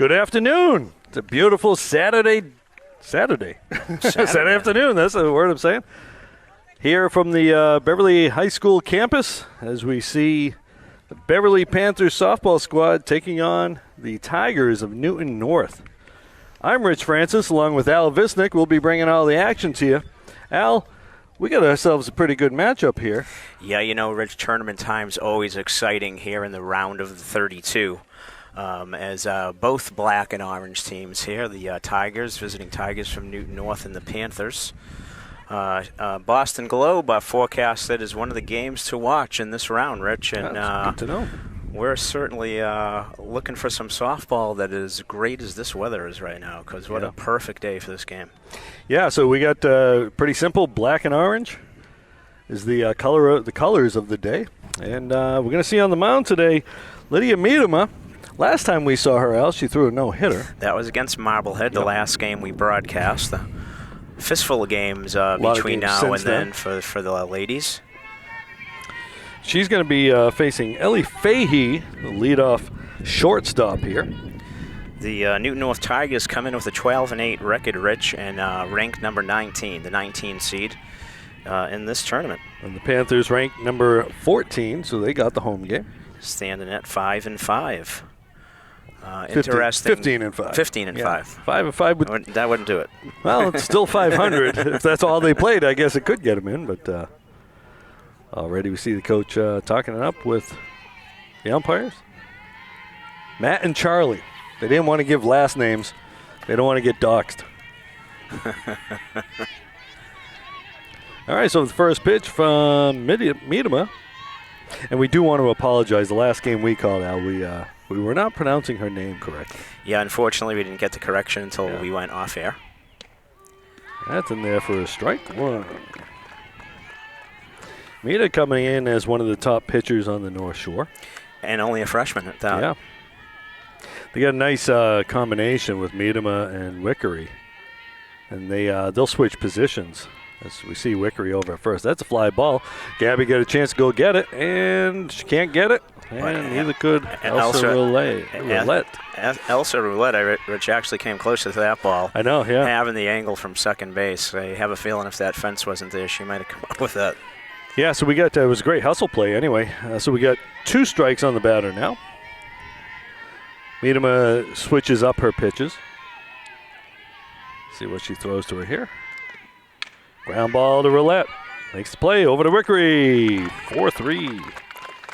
Good afternoon. It's a beautiful Saturday afternoon. That's the word I'm saying. Here from the Beverly High School campus as we see the Beverly Panthers softball squad taking on the Tigers of Newton North. I'm Rich Francis along with Al Visnick. We'll be bringing all the action to you. Al, we got ourselves a pretty good matchup here. Yeah, Rich, tournament time's always exciting here in the round of the 32. As both black and orange teams here, the Tigers, visiting Tigers from Newton North, and the Panthers. Boston Globe forecast that as one of the games to watch in this round, Rich. And good to know. We're certainly looking for some softball that is great as this weather is right now, because what a perfect day for this game. Yeah, so we got pretty simple black and orange is the colors of the day. And we're going to see on the mound today Lydia Miedema. Last time we saw her, Al, she threw a no-hitter. That was against Marblehead, the last game we broadcast. The fistful of games between now and then for the ladies. She's going to be facing Ellie Fahey, the leadoff shortstop here. The Newton North Tigers come in with a 12-8 record, Rich, and ranked number 19, the 19 seed in this tournament. And the Panthers ranked number 14, so they got the home game. Standing at 5-5. 15 and 5. 15 and 5. 5 and 5 that wouldn't do it. Well, it's still 500. If that's all they played, I guess it could get them in. But already we see the coach talking it up with the umpires. Matt and Charlie. They didn't want to give last names. They don't want to get doxxed. All right, so the first pitch from Miedema. And we do want to apologize. The last game we called out, we were not pronouncing her name correctly. Yeah, unfortunately, we didn't get the correction until we went off air. That's in there for a strike one. Mita coming in as one of the top pitchers on the North Shore. And only a freshman at that. Yeah. They got a nice combination with Miedema and Wickery. And they'll switch positions. As we see Wickery over at first. That's a fly ball. Gabby got a chance to go get it, and she can't get it. And neither could Elsa Roulette. Elsa Roulette, Rich, actually came closer to that ball. I know, yeah. Having the angle from second base. I have a feeling if that fence wasn't there, she might have come up with that. Yeah, so we got, it was a great hustle play anyway. So we got 2 strikes on the batter now. Miedema switches up her pitches. See what she throws to her here. Ground ball to Roulette. Makes the play over to Wickery. 4-3.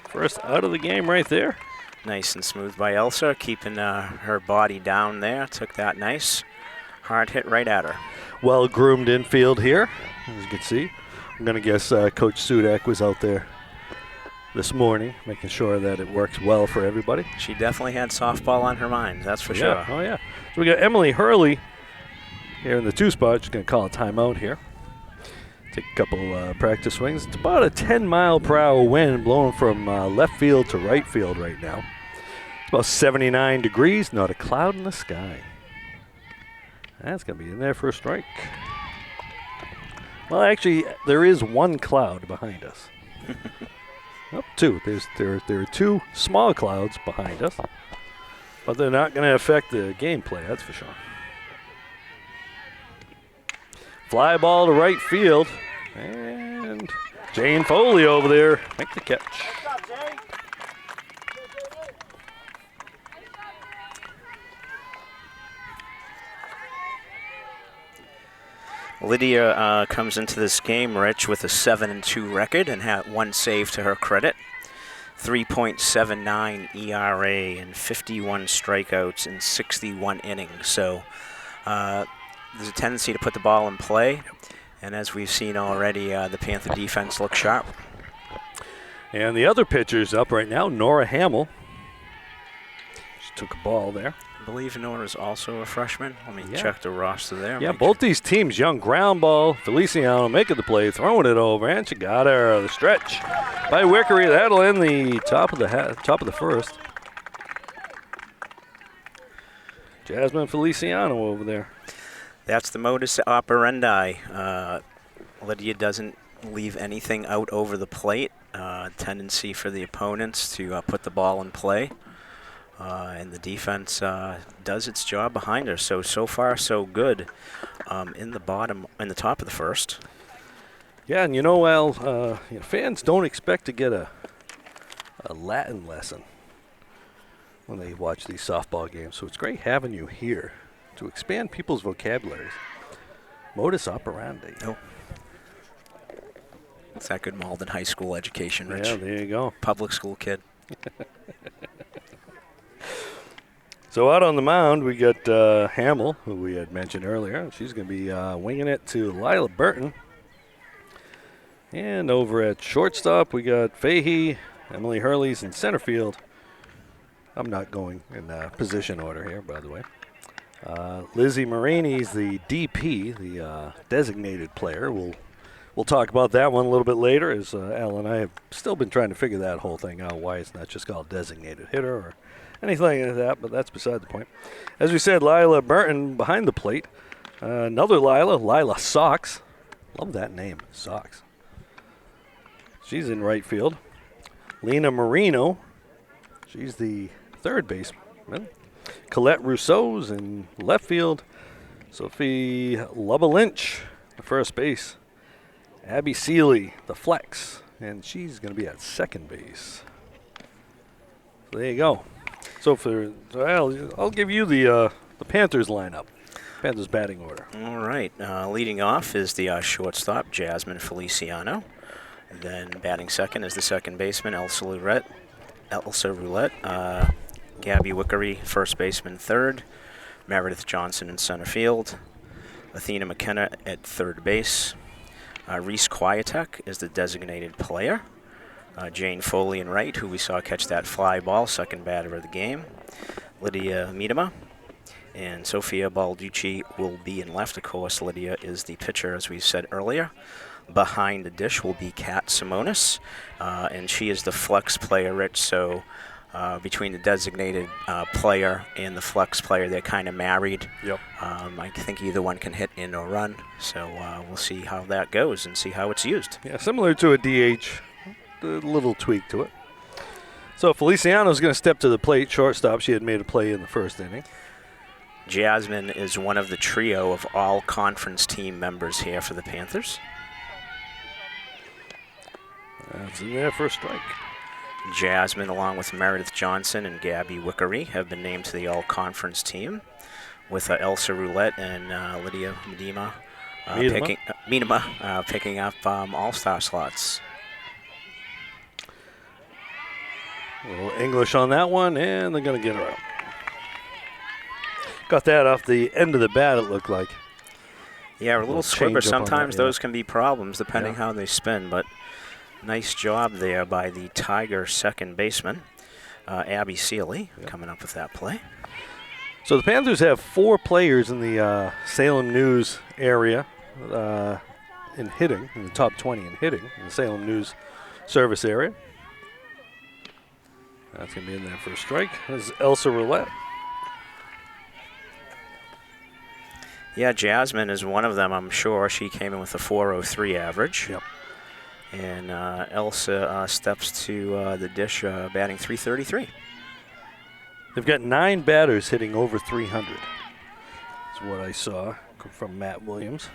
First out of the game right there. Nice and smooth by Elsa, keeping her body down there. Took that nice hard hit right at her. Well-groomed infield here, as you can see. I'm going to guess Coach Sudak was out there this morning, making sure that it works well for everybody. She definitely had softball on her mind, that's for sure. Oh, yeah. So we got Emily Hurley here in the 2 spot. She's going to call a timeout here. Take a couple practice swings. It's about a 10-mile-per-hour wind blowing from left field to right field right now. It's about 79 degrees, not a cloud in the sky. That's going to be in there for a strike. Well, actually, there is 1 cloud behind us. 2. There are 2 small clouds behind us, but they're not going to affect the gameplay, that's for sure. Fly ball to right field, and Jane Foley over there make the catch. Lydia comes into this game, Rich, with a 7-2 record and had 1 save to her credit. 3.79 ERA and 51 strikeouts in 61 innings. So there's a tendency to put the ball in play. And as we've seen already, the Panther defense looks sharp. And the other pitcher's up right now, Nora Hamill. She took a ball there. I believe Nora's also a freshman. Let me check the roster there. Yeah, both these teams, young ground ball. Feliciano making the play, throwing it over, and she got her. The stretch by Wickery. That'll end the top of the first. Jasmine Feliciano over there. That's the modus operandi. Lydia doesn't leave anything out over the plate. Tendency for the opponents to put the ball in play. and the defense does its job behind her. So far, so good in the top of the first. Yeah, and Al, fans don't expect to get a Latin lesson when they watch these softball games, so it's great having you here to expand people's vocabularies. Modus operandi. Oh. It's that good Malden High School education, Rich. Yeah, there you go. Public school kid. So out on the mound, we got Hamill, who we had mentioned earlier. She's going to be winging it to Lila Burton. And over at shortstop, we got Fahey, Emily Hurley's in center field. I'm not going in position order here, by the way. Lizzie Marini's the DP, the designated player. We'll talk about that one a little bit later, as Al and I have still been trying to figure that whole thing out, why it's not just called designated hitter or anything like that, but that's beside the point. As we said, Lila Burton behind the plate. Another Lila Sox. Love that name, Sox. She's in right field. Lena Marino, she's the third baseman. Colette Rousseau's in left field. Sophie Lubba Lynch, the first base. Abby Seeley, the flex, and she's going to be at second base. So there you go. So I'll give you the Panthers lineup. Panthers batting order. All right. Leading off is the shortstop, Jasmine Feliciano. Then batting second is the second baseman, Elsa Roulette. Gabby Wickery, first baseman, third. Meredith Johnson in center field. Athena McKenna at third base. Reese Quietek is the designated player. Jane Foley in right, who we saw catch that fly ball, second batter of the game. Lydia Miedema. And Sophia Balducci will be in left. Of course, Lydia is the pitcher, as we said earlier. Behind the dish will be Kat Simonis, and she is the flex player, Rich. So between the designated player and the flex player, they're kind of married. Yep. I think either one can hit in or run. So we'll see how that goes and see how it's used. Yeah, similar to a DH, a little tweak to it. So Feliciano's going to step to the plate, shortstop. She had made a play in the first inning. Jasmine is one of the trio of all conference team members here for the Panthers. That's in there for a strike. Jasmine, along with Meredith Johnson and Gabby Wickery, have been named to the all-conference team, with Elsa Roulette and Lydia Miedema picking up all-star slots. A little English on that one, and they're going to get her out. Got that off the end of the bat, it looked like. Yeah, a little squibber. Sometimes that, yeah. Those can be problems depending how they spin, but nice job there by the Tiger second baseman, Abby Seeley, coming up with that play. So the Panthers have 4 players in the Salem News area in hitting, in the top 20 in hitting, in the Salem News service area. That's going to be in there for a strike. This is Elsa Roulette. Yeah, Jasmine is one of them, I'm sure. She came in with a 4.03 average. Yep. And Elsa steps to the dish, batting .333. They've got 9 batters hitting over 300. That's what I saw from Matt Williams.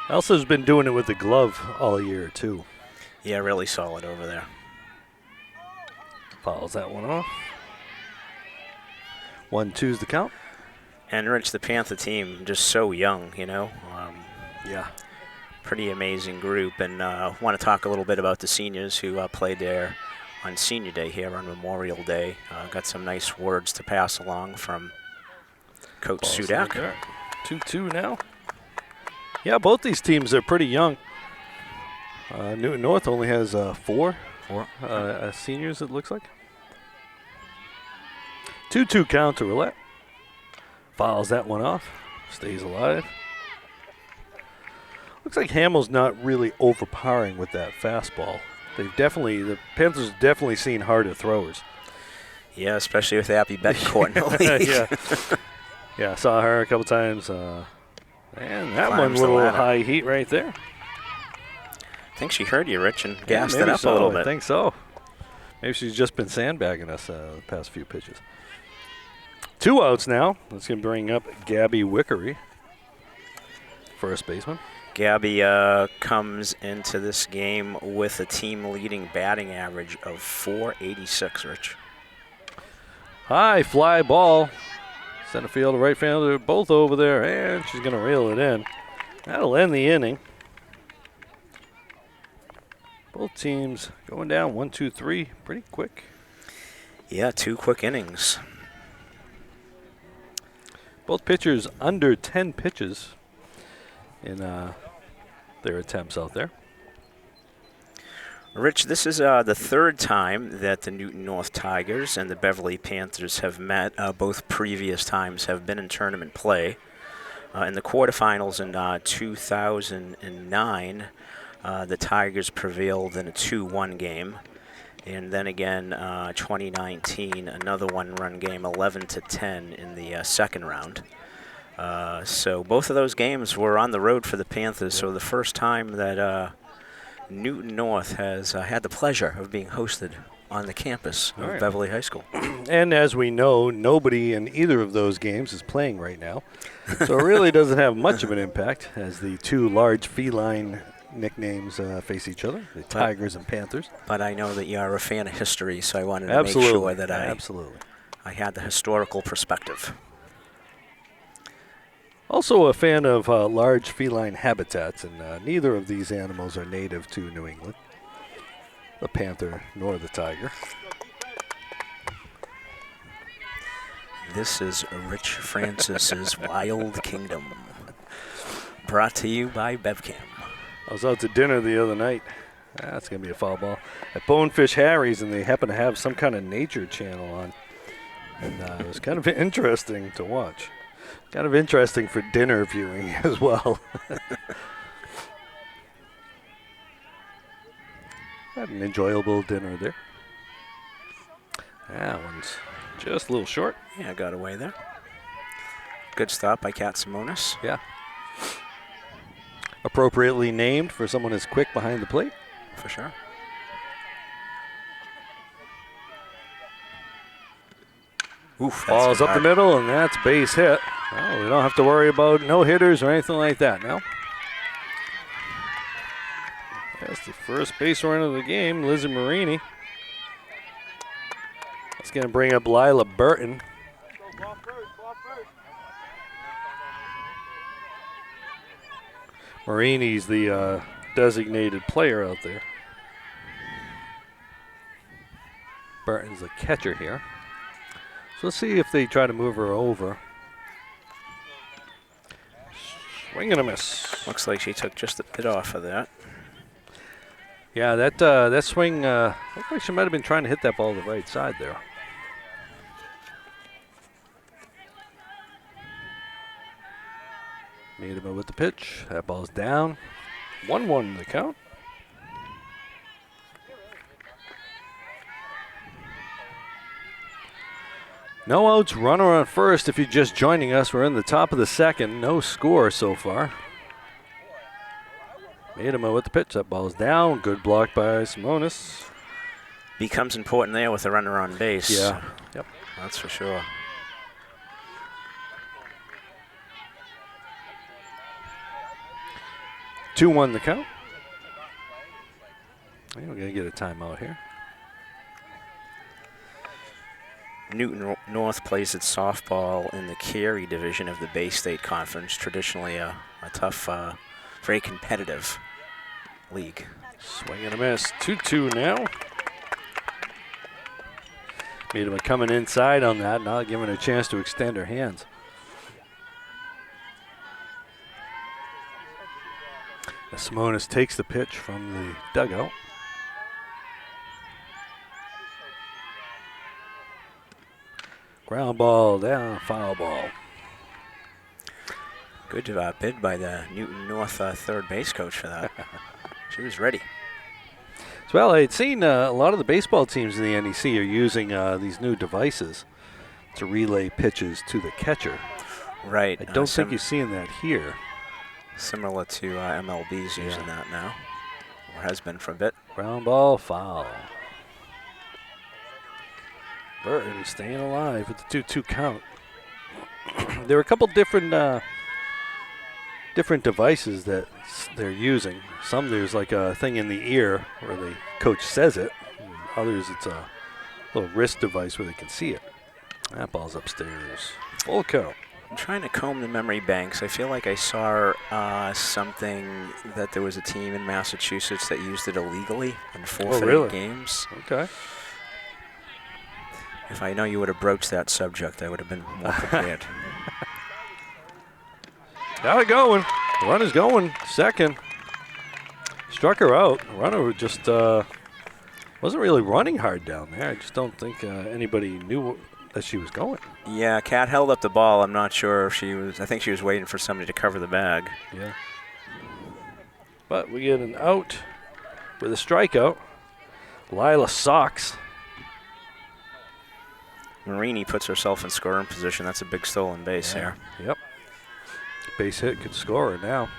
Elsa's been doing it with the glove all year, too. Yeah, really solid over there. Fouls that one off. 1-2's the count. And Rich, the Panther team, just so young, you know. Yeah. Pretty amazing group. And want to talk a little bit about the seniors who played there on Senior Day here on Memorial Day. Got some nice words to pass along from Coach Sudak. 2-2 now. Yeah, both these teams are pretty young. Newton North only has 4 seniors, it looks like. 2-2 count to Roulette. Fouls that one off. Stays alive. Looks like Hamill's not really overpowering with that fastball. The Panthers have definitely seen harder throwers. Yeah, especially with Abby Betancourt in the league. Yeah, saw her a couple times. And that Climbs one, the little ladder. high heat right there. think she heard you, Rich, and Yeah, gassed maybe it up so. a little I bit. think so. Maybe she's just been sandbagging us the past few pitches. 2 outs now. That's going to bring up Gabby Wickery, first baseman. Gabby comes into this game with a team-leading batting average of .486, Rich. High fly ball. Center field, right fielder, both over there, and she's going to reel it in. That'll end the inning. Both teams going down 1, 2, 3 pretty quick. Yeah, 2 quick innings. Both pitchers under 10 pitches in their attempts out there. Rich, this is the third time that the Newton North Tigers and the Beverly Panthers have met. Both previous times have been in tournament play. In the quarterfinals in 2009, the Tigers prevailed in a 2-1 game. And then again, 2019, another one-run game, 11-10 in the second round. So both of those games were on the road for the Panthers. So the first time that Newton North has had the pleasure of being hosted on the campus of Beverly High School. And as we know, nobody in either of those games is playing right now. So it really doesn't have much of an impact as the 2 large feline nicknames face each other, the Tigers and Panthers. But I know that you're a fan of history, so I wanted to Absolutely. make sure that Absolutely. I had the historical perspective. Also a fan of large feline habitats, and neither of these animals are native to New England, the panther nor the tiger. This is Rich Francis's Wild Kingdom, brought to you by BevCam. I was out to dinner the other night. That's going to be a foul ball. At Bonefish Harry's, and they happen to have some kind of nature channel on. And it was kind of interesting to watch. Kind of interesting for dinner viewing as well. Had an enjoyable dinner there. That one's just a little short. Yeah, got away there. Good stop by Kat Simonis. Yeah. Appropriately named for someone as quick behind the plate. For sure. Oof, Ball's up the middle, and that's base hit. Well, we don't have to worry about no hitters or anything like that now. That's the first base run of the game, Lizzie Marini. That's going to bring up Lila Burton. Marini's the designated player out there. Burton's the catcher here. So let's see if they try to move her over. Swing and a miss. Looks like she took just a bit off of that. Yeah, that swing, looked like she might have been trying to hit that ball to the right side there. Miedema with the pitch. That ball's down. 1-1 the count. No outs, runner on first. If you're just joining us, we're in the top of the second. No score so far. Miedema with the pitch. That ball's down. Good block by Simonis. Becomes important there with a runner on base. Yeah. Yep. That's for sure. Two 2-1 the count. We're going to get a timeout here. Newton North plays its softball in the Cary division of the Bay State Conference, traditionally a tough, very competitive league. Swing and a miss. 2-2 now. Miedema coming inside on that, not giving her a chance to extend her hands. Simonis takes the pitch from the dugout. Ground ball down, foul ball. Good bid by the Newton North third base coach for that. She was ready. Well, I'd seen a lot of the baseball teams in the NEC are using these new devices to relay pitches to the catcher. Right. I don't think you're seeing that here. Similar to MLB's using that now. or has been for a bit. Ground ball, foul. Burton staying alive with the 2-2 count. There are a couple different devices that they're using. Some there's like a thing in the ear where the coach says it. Others it's a little wrist device where they can see it. That ball's upstairs. Full count. I'm trying to comb the memory banks. I feel like I saw something that there was a team in Massachusetts that used it illegally and forfeited games. Okay. If I know you would have broached that subject, I would have been more prepared. Got it going. The runner's going. Second. Struck her out. The runner just wasn't really running hard down there. I just don't think anybody knew that she was going. Yeah, Kat held up the ball. I'm not sure if she was. I think she was waiting for somebody to cover the bag. Yeah. But we get an out with a strikeout. Lila Sox. Marini puts herself in scoring position. That's a big stolen base here. Yep. Base hit could score her now.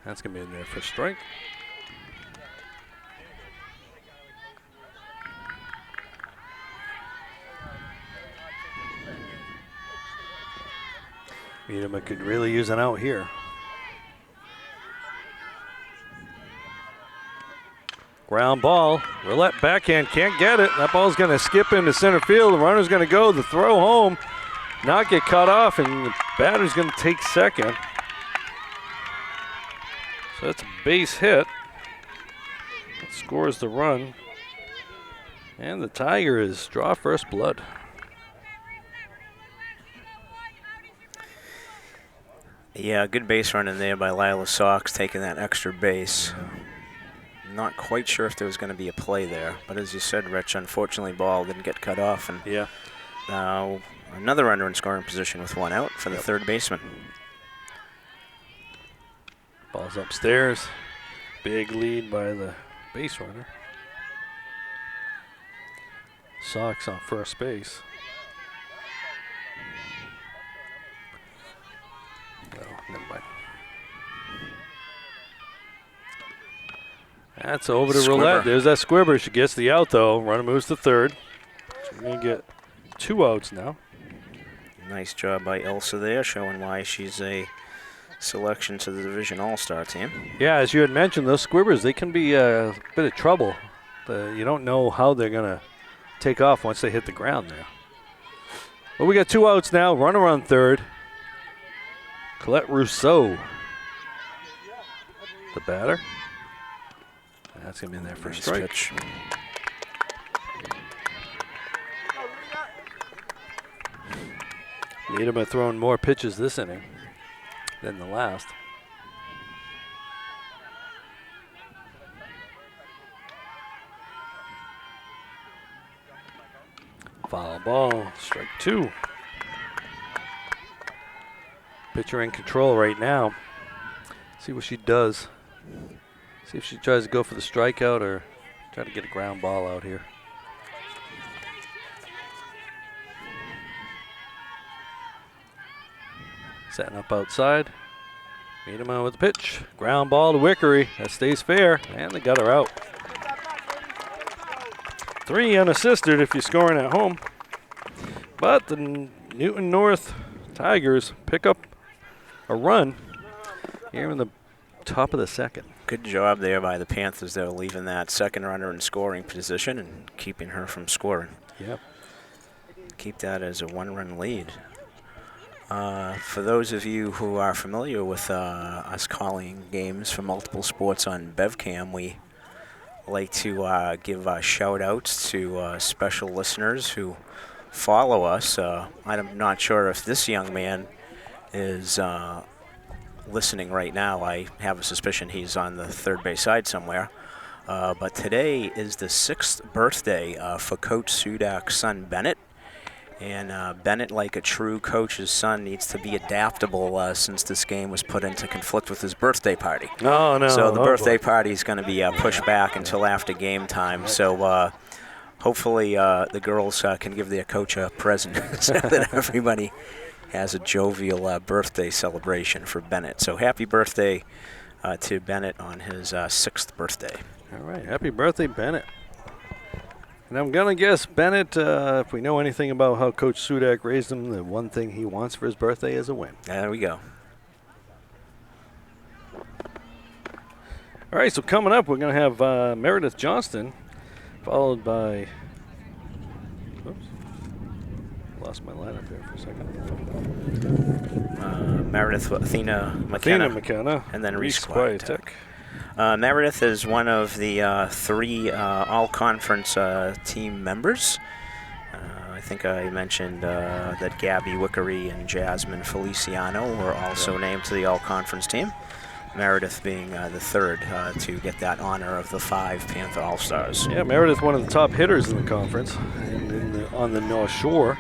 That's going to be in there for strike. Miedema could really use an out here. Ground ball. Roulette backhand. Can't get it. That ball's going to skip into center field. The runner's going to go. The throw home. Not get cut off. And the batter's going to take second. So that's a base hit. That scores the run. And the Tigers draw first blood. Yeah, good base run in there by Lila Sox, taking that extra base. Not quite sure if there was going to be a play there, but as you said, Rich, unfortunately, ball didn't get cut off. And now another runner in scoring position with one out for the third baseman. Ball's upstairs. Big lead by the base runner. Sox on first base. No, never mind. That's over to Roulette. There's that squibber. She gets the out, though. Runner moves to third. So we're going to get 2 outs now. Nice job by Elsa there, showing why she's a selection to the Division All-Star team. Yeah, as you had mentioned, those squibbers, they can be a bit of trouble. You don't know how they're going to take off once they hit the ground there. Well, we got 2 outs now. Runner on third. Colette Rousseau, the batter. That's going to be in there for a strike. Pitch. Miedema throwing more pitches this inning than the last. Foul ball, strike 2. Pitcher in control right now. See what she does. See if she tries to go for the strikeout or try to get a ground ball out here. Setting up outside. Miedema with the pitch. Ground ball to Wickery. That stays fair. And they got her out. 3 unassisted if you're scoring at home. But the Newton North Tigers pick up a run here in the top of the second. Good job there by the Panthers, though, leaving that second runner in scoring position and keeping her from scoring. Yep. Keep that as a 1-run lead. For those of you who are familiar with us calling games for multiple sports on BevCam, we like to give shout-outs to special listeners who follow us. I'm not sure if this young man is listening right now. I have a suspicion he's on the third base side somewhere. But today is the 6th birthday for Coach Sudak's son, Bennett. And Bennett, like a true coach's son, needs to be adaptable since this game was put into conflict with his birthday party. Oh, no. So the birthday party is going to be pushed back until after game time. So hopefully the girls can give their coach a present so that everybody has a jovial birthday celebration for Bennett. So happy birthday to Bennett on his 6th birthday. All right, happy birthday, Bennett. And I'm going to guess Bennett, if we know anything about how Coach Sudak raised him, the one thing he wants for his birthday is a win. There we go. All right, so coming up, we're going to have Meredith Johnston, followed by, oops, lost my lineup there for a second. Meredith, Athena McKenna, and then Reese Quietek. Meredith is one of the 3 all-conference team members. I think I mentioned that Gabby Wickery and Jasmine Feliciano were also named to the all-conference team. Meredith being the 3rd to get that honor of the 5 Panther All-Stars. Yeah, Meredith, one of the top hitters in the conference and on the North Shore.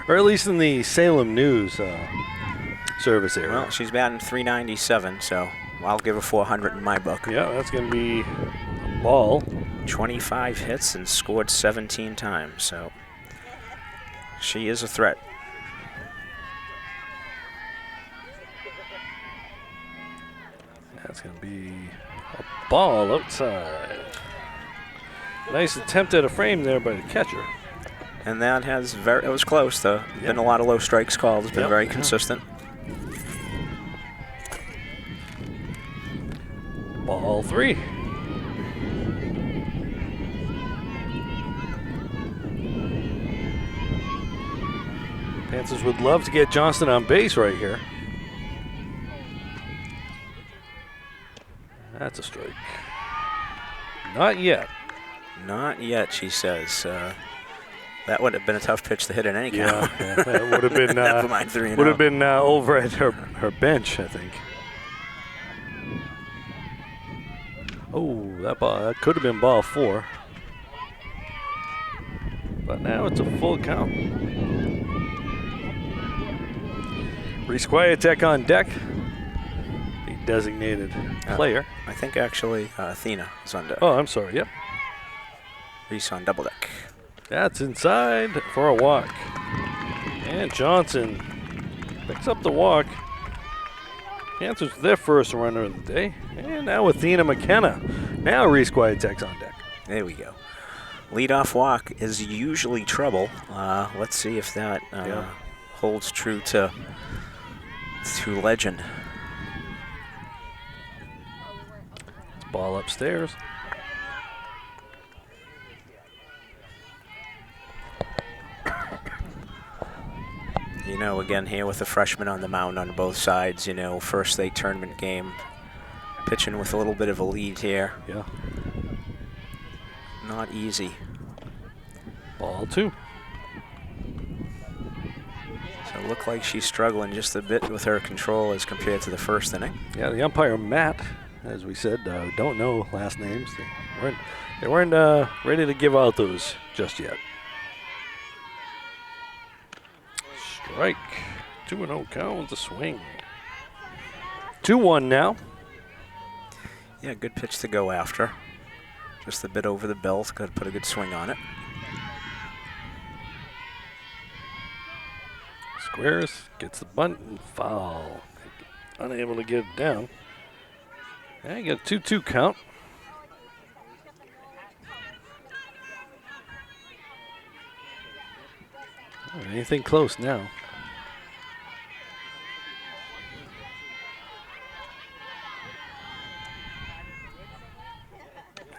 Or at least in the Salem News service area. Well, she's batting .397, so I'll give her 400 in my book. Yeah, that's going to be a ball. 25 hits and scored 17 times, so she is a threat. That's going to be a ball outside. Nice attempt at a frame there by the catcher. And that it was close, though. Been a lot of low strikes called. It's been very consistent. Ball 3. Panthers would love to get Johnston on base right here. That's a strike. Not yet. Not yet, she says. That would have been a tough pitch to hit in any count. Yeah, that would have been. Never mind 3-0. Would have been over at her bench, I think. Oh, that could have been ball 4. But now it's a full count. Reese Quietek on deck, the designated player. I think actually Athena is on deck. Oh, I'm sorry, yep. Reese on double deck. That's inside for a walk. And Johnson picks up the walk. Panthers with their first runner of the day. And now Athena McKenna. Now Reese Quietek's on deck. There we go. Leadoff walk is usually trouble. Let's see if that holds true to legend. Ball upstairs. You know, again here with the freshman on the mound on both sides, you know, first state tournament game. Pitching with a little bit of a lead here. Yeah. Not easy. Ball 2. So it looked like she's struggling just a bit with her control as compared to the first inning. Yeah, the umpire, Matt, as we said, don't know last names. They weren't ready to give out those just yet. Strike. 2-0 count with the swing. 2-1 now. Yeah, good pitch to go after. Just a bit over the belt. Got to put a good swing on it. Squares, gets the bunt and foul. Unable to get it down. And you got a 2-2 count. Anything close now.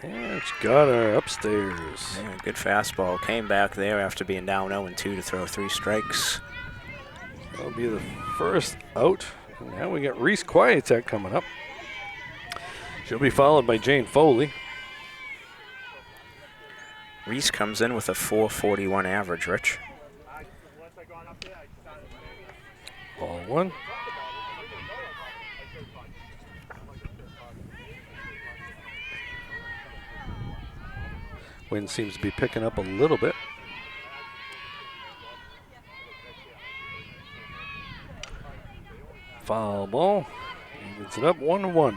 And it's got her upstairs. Yeah, good fastball. Came back there after being down 0-2 to throw 3 strikes. That'll be the first out. And now we got Reese Quietek coming up. She'll be followed by Jane Foley. Reese comes in with a .441 average, Rich. Ball 1. Wind seems to be picking up a little bit. Foul ball. Evens it up 1-1.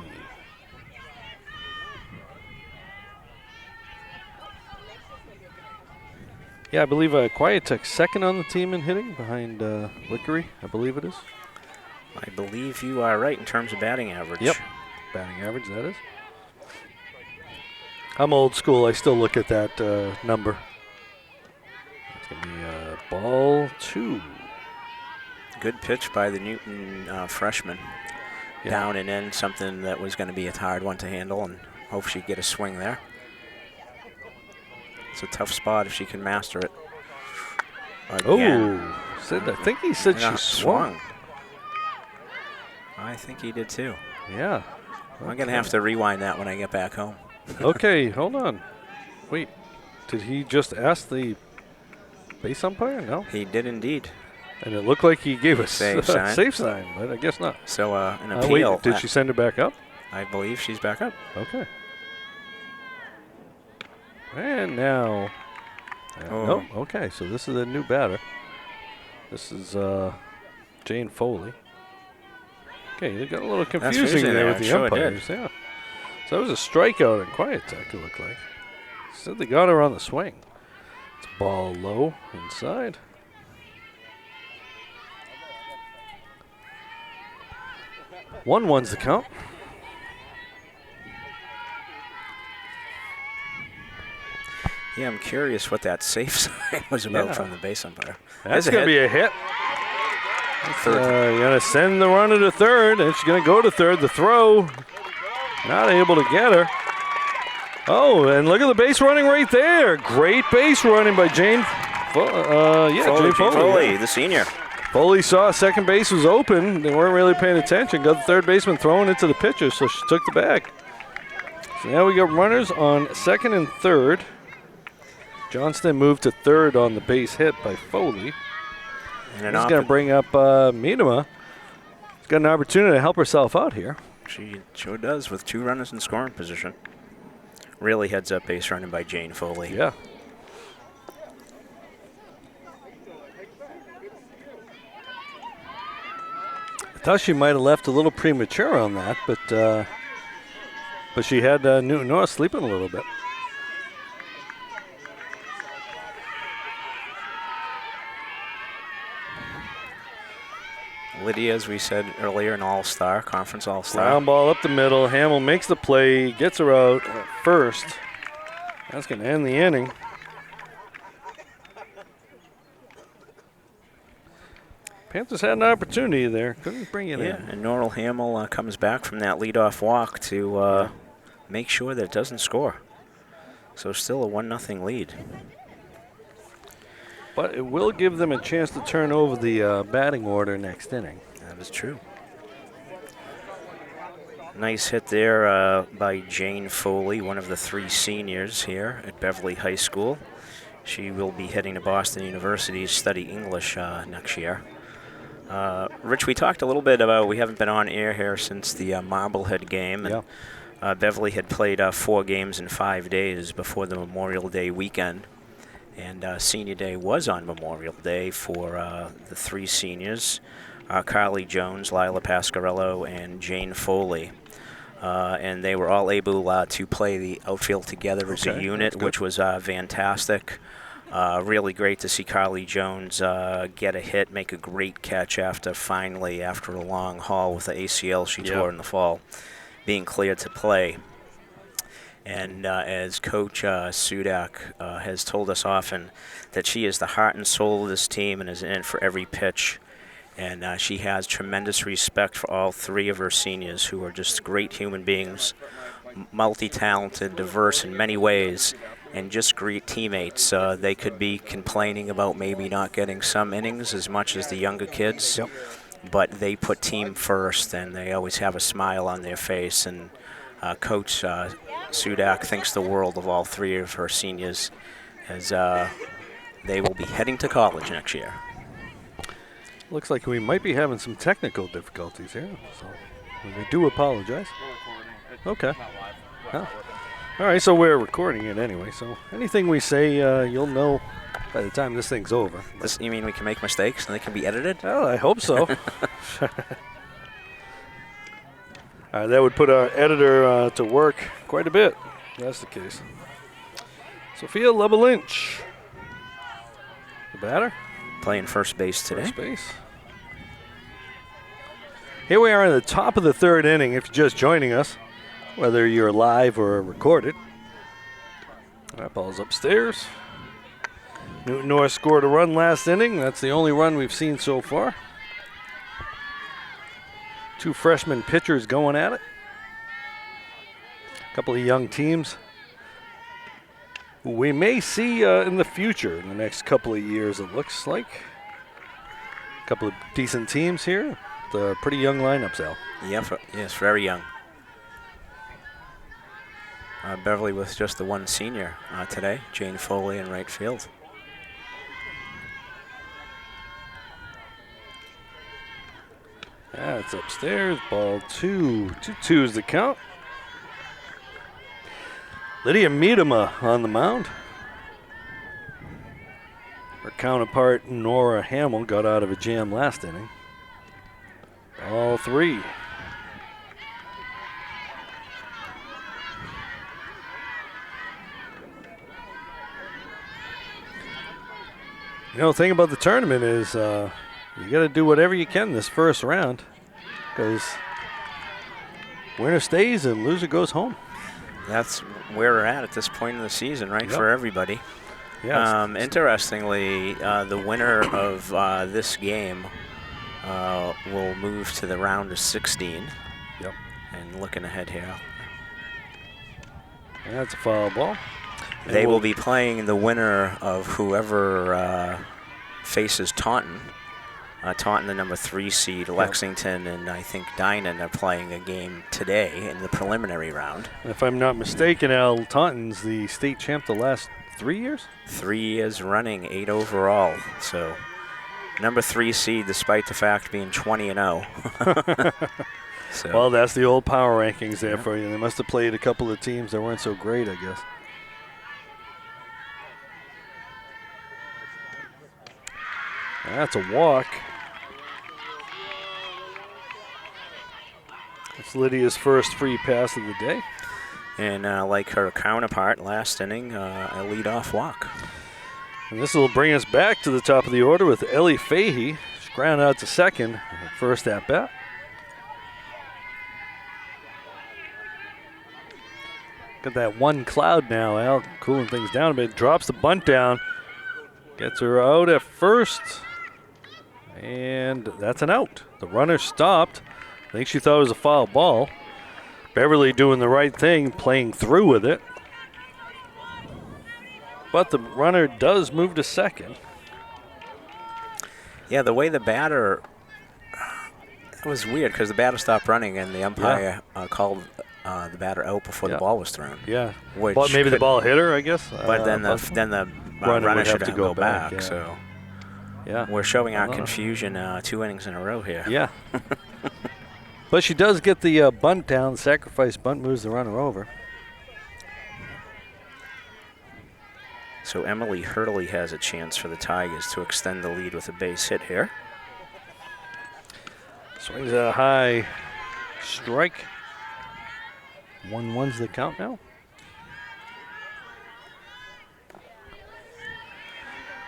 Yeah, I believe Quiet took second on the team in hitting behind Lickery, I believe it is. I believe you are right in terms of batting average. Yep, batting average, that is. I'm old school. I still look at that number. It's going to be ball 2. Good pitch by the Newton freshman. Yeah. Down and in, something that was going to be a hard one to handle, and hope she get a swing there. It's a tough spot if she can master it. Again. Oh, I think he said she swung. I think he did too. Yeah. Okay. I'm going to have to rewind that when I get back home. Okay, hold on. Wait, did he just ask the base umpire? No. He did indeed. And it looked like he gave a safe sign, but I guess not. So an appeal. Wait, did she send it back up? I believe she's back up. Okay. And now. No, okay, so this is a new batter. This is Jane Foley. Okay, you got a little confusing there with the umpires. Yeah. So that was a strikeout in Quiet Tech, it looked like. Said they got her on the swing. It's ball low inside. One's the count. Yeah, I'm curious what that safe sign was about from the base umpire. That's going to be a hit. You're going to send the runner to third, and she's going to go to third. The throw, not able to get her. Oh, and look at the base running right there. Great base running by Jane. Jane Foley, the senior. Foley saw second base was open. They weren't really paying attention. Got the third baseman throwing it to the pitcher, so she took the bag. So now we got runners on second and third. Johnston moved to third on the base hit by Foley. He's going to bring up Miedema. She's got an opportunity to help herself out here. She sure does with 2 runners in scoring position. Really heads up base running by Jane Foley. Yeah. I thought she might have left a little premature on that, but she had Newton North sleeping a little bit. Lydia, as we said earlier, an all-star, conference all-star. Ground ball up the middle. Hamill makes the play, gets her out at first. That's going to end the inning. Panthers had an opportunity there. Couldn't bring it in. Yeah, and Norrell Hamill comes back from that leadoff walk to make sure that it doesn't score. So still a 1-0 lead. But it will give them a chance to turn over the batting order next inning. That is true. Nice hit there by Jane Foley, one of the 3 seniors here at Beverly High School. She will be heading to Boston University to study English next year. Rich, we talked a little bit about, we haven't been on air here since the Marblehead game. And, Beverly had played 4 games in 5 days before the Memorial Day weekend. And Senior Day was on Memorial Day for the 3 seniors, Carly Jones, Lila Pasquarello, and Jane Foley. And they were all able to play the outfield together as a unit, which was fantastic. Really great to see Carly Jones get a hit, make a great catch after a long haul with the ACL she tore in the fall, being cleared to play. And as Coach Sudak has told us often, that she is the heart and soul of this team and is in for every pitch. And she has tremendous respect for all 3 of her seniors, who are just great human beings, multi-talented, diverse in many ways, and just great teammates. They could be complaining about maybe not getting some innings as much as the younger kids, but they put team first, and they always have a smile on their face. And Coach Sudak thinks the world of all 3 of her seniors, as they will be heading to college next year. Looks like we might be having some technical difficulties here, so we do apologize. Okay. Oh. All right, so we're recording it anyway, so anything we say, you'll know by the time this thing's over. You mean we can make mistakes and they can be edited? Well, I hope so. That would put our editor to work quite a bit. If that's the case. Sophia Lynch. The batter. Playing first base today. First base. Here we are in the top of the third inning, if you're just joining us, whether you're live or recorded. That ball's upstairs. Newton North scored a run last inning. That's the only run we've seen so far. Two freshman pitchers going at it. A couple of young teams who we may see in the future, in the next couple of years, it looks like. A couple of decent teams here. The pretty young lineups, Al. Yeah, yes, very young. Beverly with just the one senior today, Jane Foley in right field. That's upstairs. Ball 2. 2-2 is the count. Lydia Miedema on the mound. Her counterpart, Nora Hamill, got out of a jam last inning. Ball 3. You know, the thing about the tournament is you got to do whatever you can this first round, because winner stays and loser goes home. That's where we're at this point in the season, right, for everybody. Yes. Interestingly, the winner of this game will move to the round of 16. Yep. And looking ahead here. That's a foul ball. They will be playing the winner of whoever faces Taunton. Taunton, the number 3 seed, Lexington, and I think Dinan are playing a game today in the preliminary round. If I'm not mistaken, Al, Taunton's the state champ the last 3 years? 3 years running, 8 overall. So number 3 seed, despite the fact being 20-0. So. Well, that's the old power rankings there for you. They must have played a couple of teams that weren't so great, I guess. That's a walk. That's Lydia's first free pass of the day. And like her counterpart last inning, a leadoff walk. And this will bring us back to the top of the order with Ellie Fahey. She's grounded out to second, first at bat. Got that one cloud now, Al, cooling things down a bit. Drops the bunt down, gets her out at first, and that's an out. The runner stopped. I think she thought it was a foul ball. Beverly doing the right thing, playing through with it. But the runner does move to second. Yeah, the way the batter, it was weird because the batter stopped running and the umpire called the batter out before the ball was thrown. Yeah, but maybe the ball hit her, I guess. But then the runner should have to go back. Yeah. So yeah, we're showing our confusion 2 innings in a row here. Yeah. But she does get the bunt down. Sacrifice bunt moves the runner over. So Emily Hurley has a chance for the Tigers to extend the lead with a base hit here. Swings a high strike. 1-1's the count now.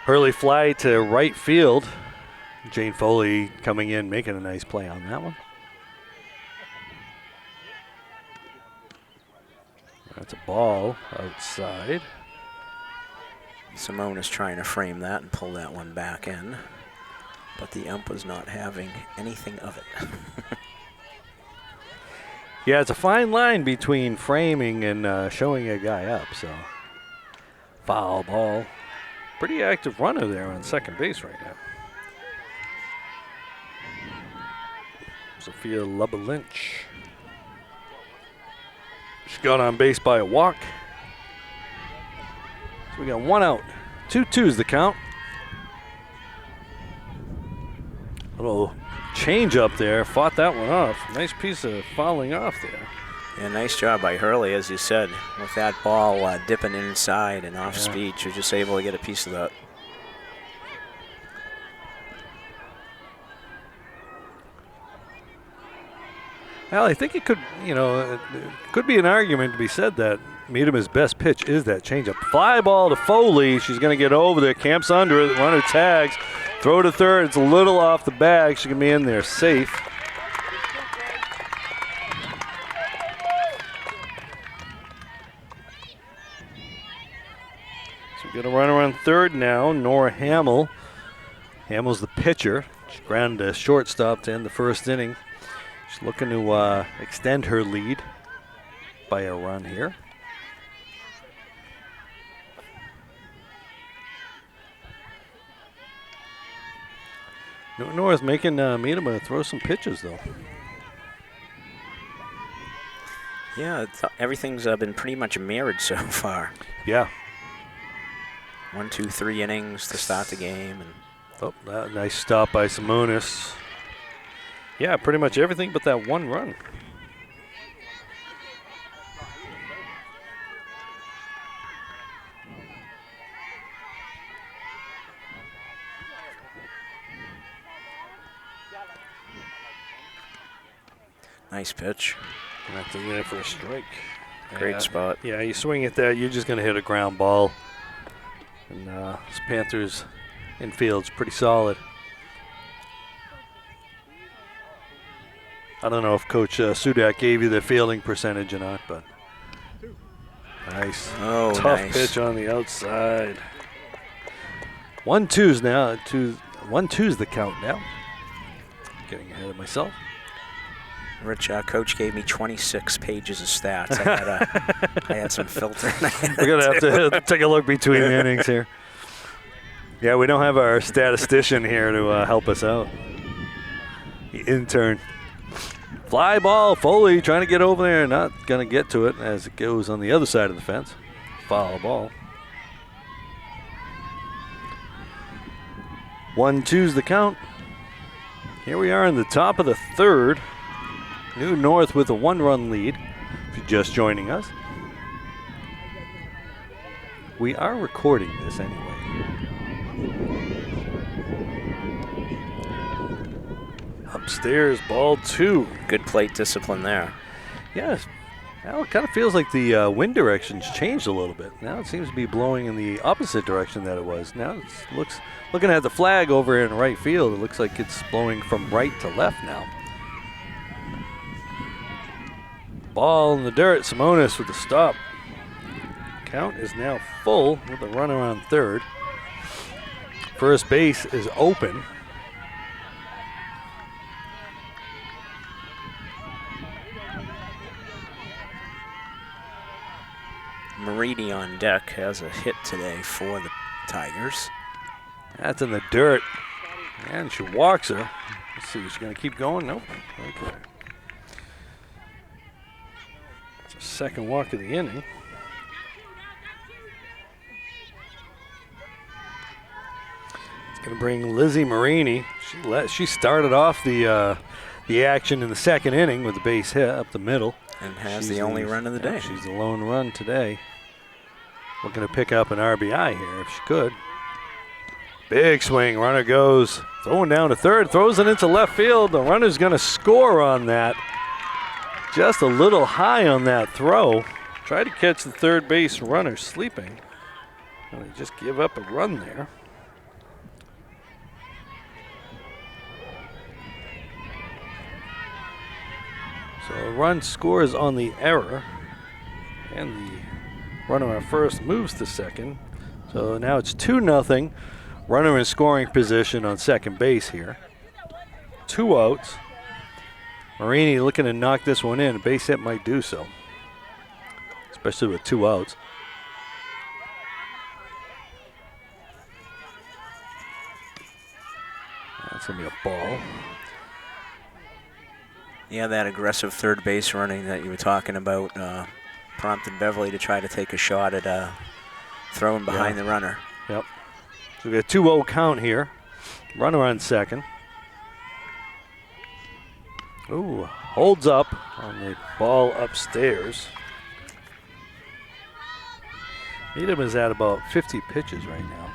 Hurley fly to right field. Jane Foley coming in, making a nice play on that one. That's a ball outside. Simone is trying to frame that and pull that one back in, but the ump was not having anything of it. Yeah, it's a fine line between framing and showing a guy up, so. Foul ball. Pretty active runner there on second base right now. Sophia Lubba-Lynch. She got on base by a walk. So we got 1 out. 2-2's the count. Little change up there. Fought that one off. Nice piece of fouling off there. Yeah, nice job by Hurley, as you said. With that ball dipping inside and off speed, she was just able to get a piece of that. Well, I think it could, it could be an argument to be said that Meadham's best pitch is that changeup. Fly ball to Foley. She's going to get over there. Camps under it. Runner tags. Throw to third. It's a little off the bag. She can be in there safe. So we got a runner on third now. Nora Hamill. Hamill's the pitcher. She grounded a shortstop to end the first inning. She's looking to extend her lead by a run here. Nora's making Meadham throw some pitches, though. Yeah, everything's been pretty much mirrored so far. Yeah. 1, 2, 3 innings to start the game. And nice stop by Simonis. Yeah, pretty much everything but that one run. Nice pitch. That's in there for a strike. Great spot. Yeah, you swing at that, you're just going to hit a ground ball. And this Panthers infield's pretty solid. I don't know if Coach Sudak gave you the fielding percentage or not, but nice. Oh, tough nice pitch on the outside. 1-2's now. 1-2's the count now. Getting ahead of myself. Rich, Coach gave me 26 pages of stats. I had some filtering. We're going to have to take a look between the innings here. Yeah, we don't have our statistician here to help us out. The intern. Fly ball, Foley trying to get over there, not going to get to it as it goes on the other side of the fence. Foul ball. 1-2's the count. Here we are in the top of the third. New North with a 1-run lead, if you're just joining us. We are recording this anyway. Upstairs, ball 2. Good plate discipline there. Yes. Now it kind of feels like the wind direction's changed a little bit. Now it seems to be blowing in the opposite direction that it was. Now it looking at the flag over in right field, it looks like it's blowing from right to left now. Ball in the dirt. Simonis with the stop. Count is now full with a runner on third. First base is open. Marini on deck has a hit today for the Tigers. That's in the dirt. And she walks her. Let's see, is she going to keep going? Nope. Okay. Second walk of the inning. It's going to bring Lizzie Marini. She started off the action in the second inning with a base hit up the middle. And has the only run of the day. She's the lone run today. Looking to pick up an RBI here if she could. Big swing. Runner goes. Throwing down to third. Throws it into left field. The runner's going to score on that. Just a little high on that throw. Tried to catch the third base runner sleeping. And they just give up a run there. So a run scores on the error. And the runner at first moves to second. So now it's 2-0. Runner in scoring position on second base here. 2 outs. Marini looking to knock this one in. A base hit might do so, especially with 2 outs. That's going to be a ball. Yeah, that aggressive third base running that you were talking about prompted Beverly to try to take a shot at throwing behind the runner. Yep. So we got a 2-0 count here. Runner on second. Ooh, holds up on the ball upstairs. Needham is at about 50 pitches right now.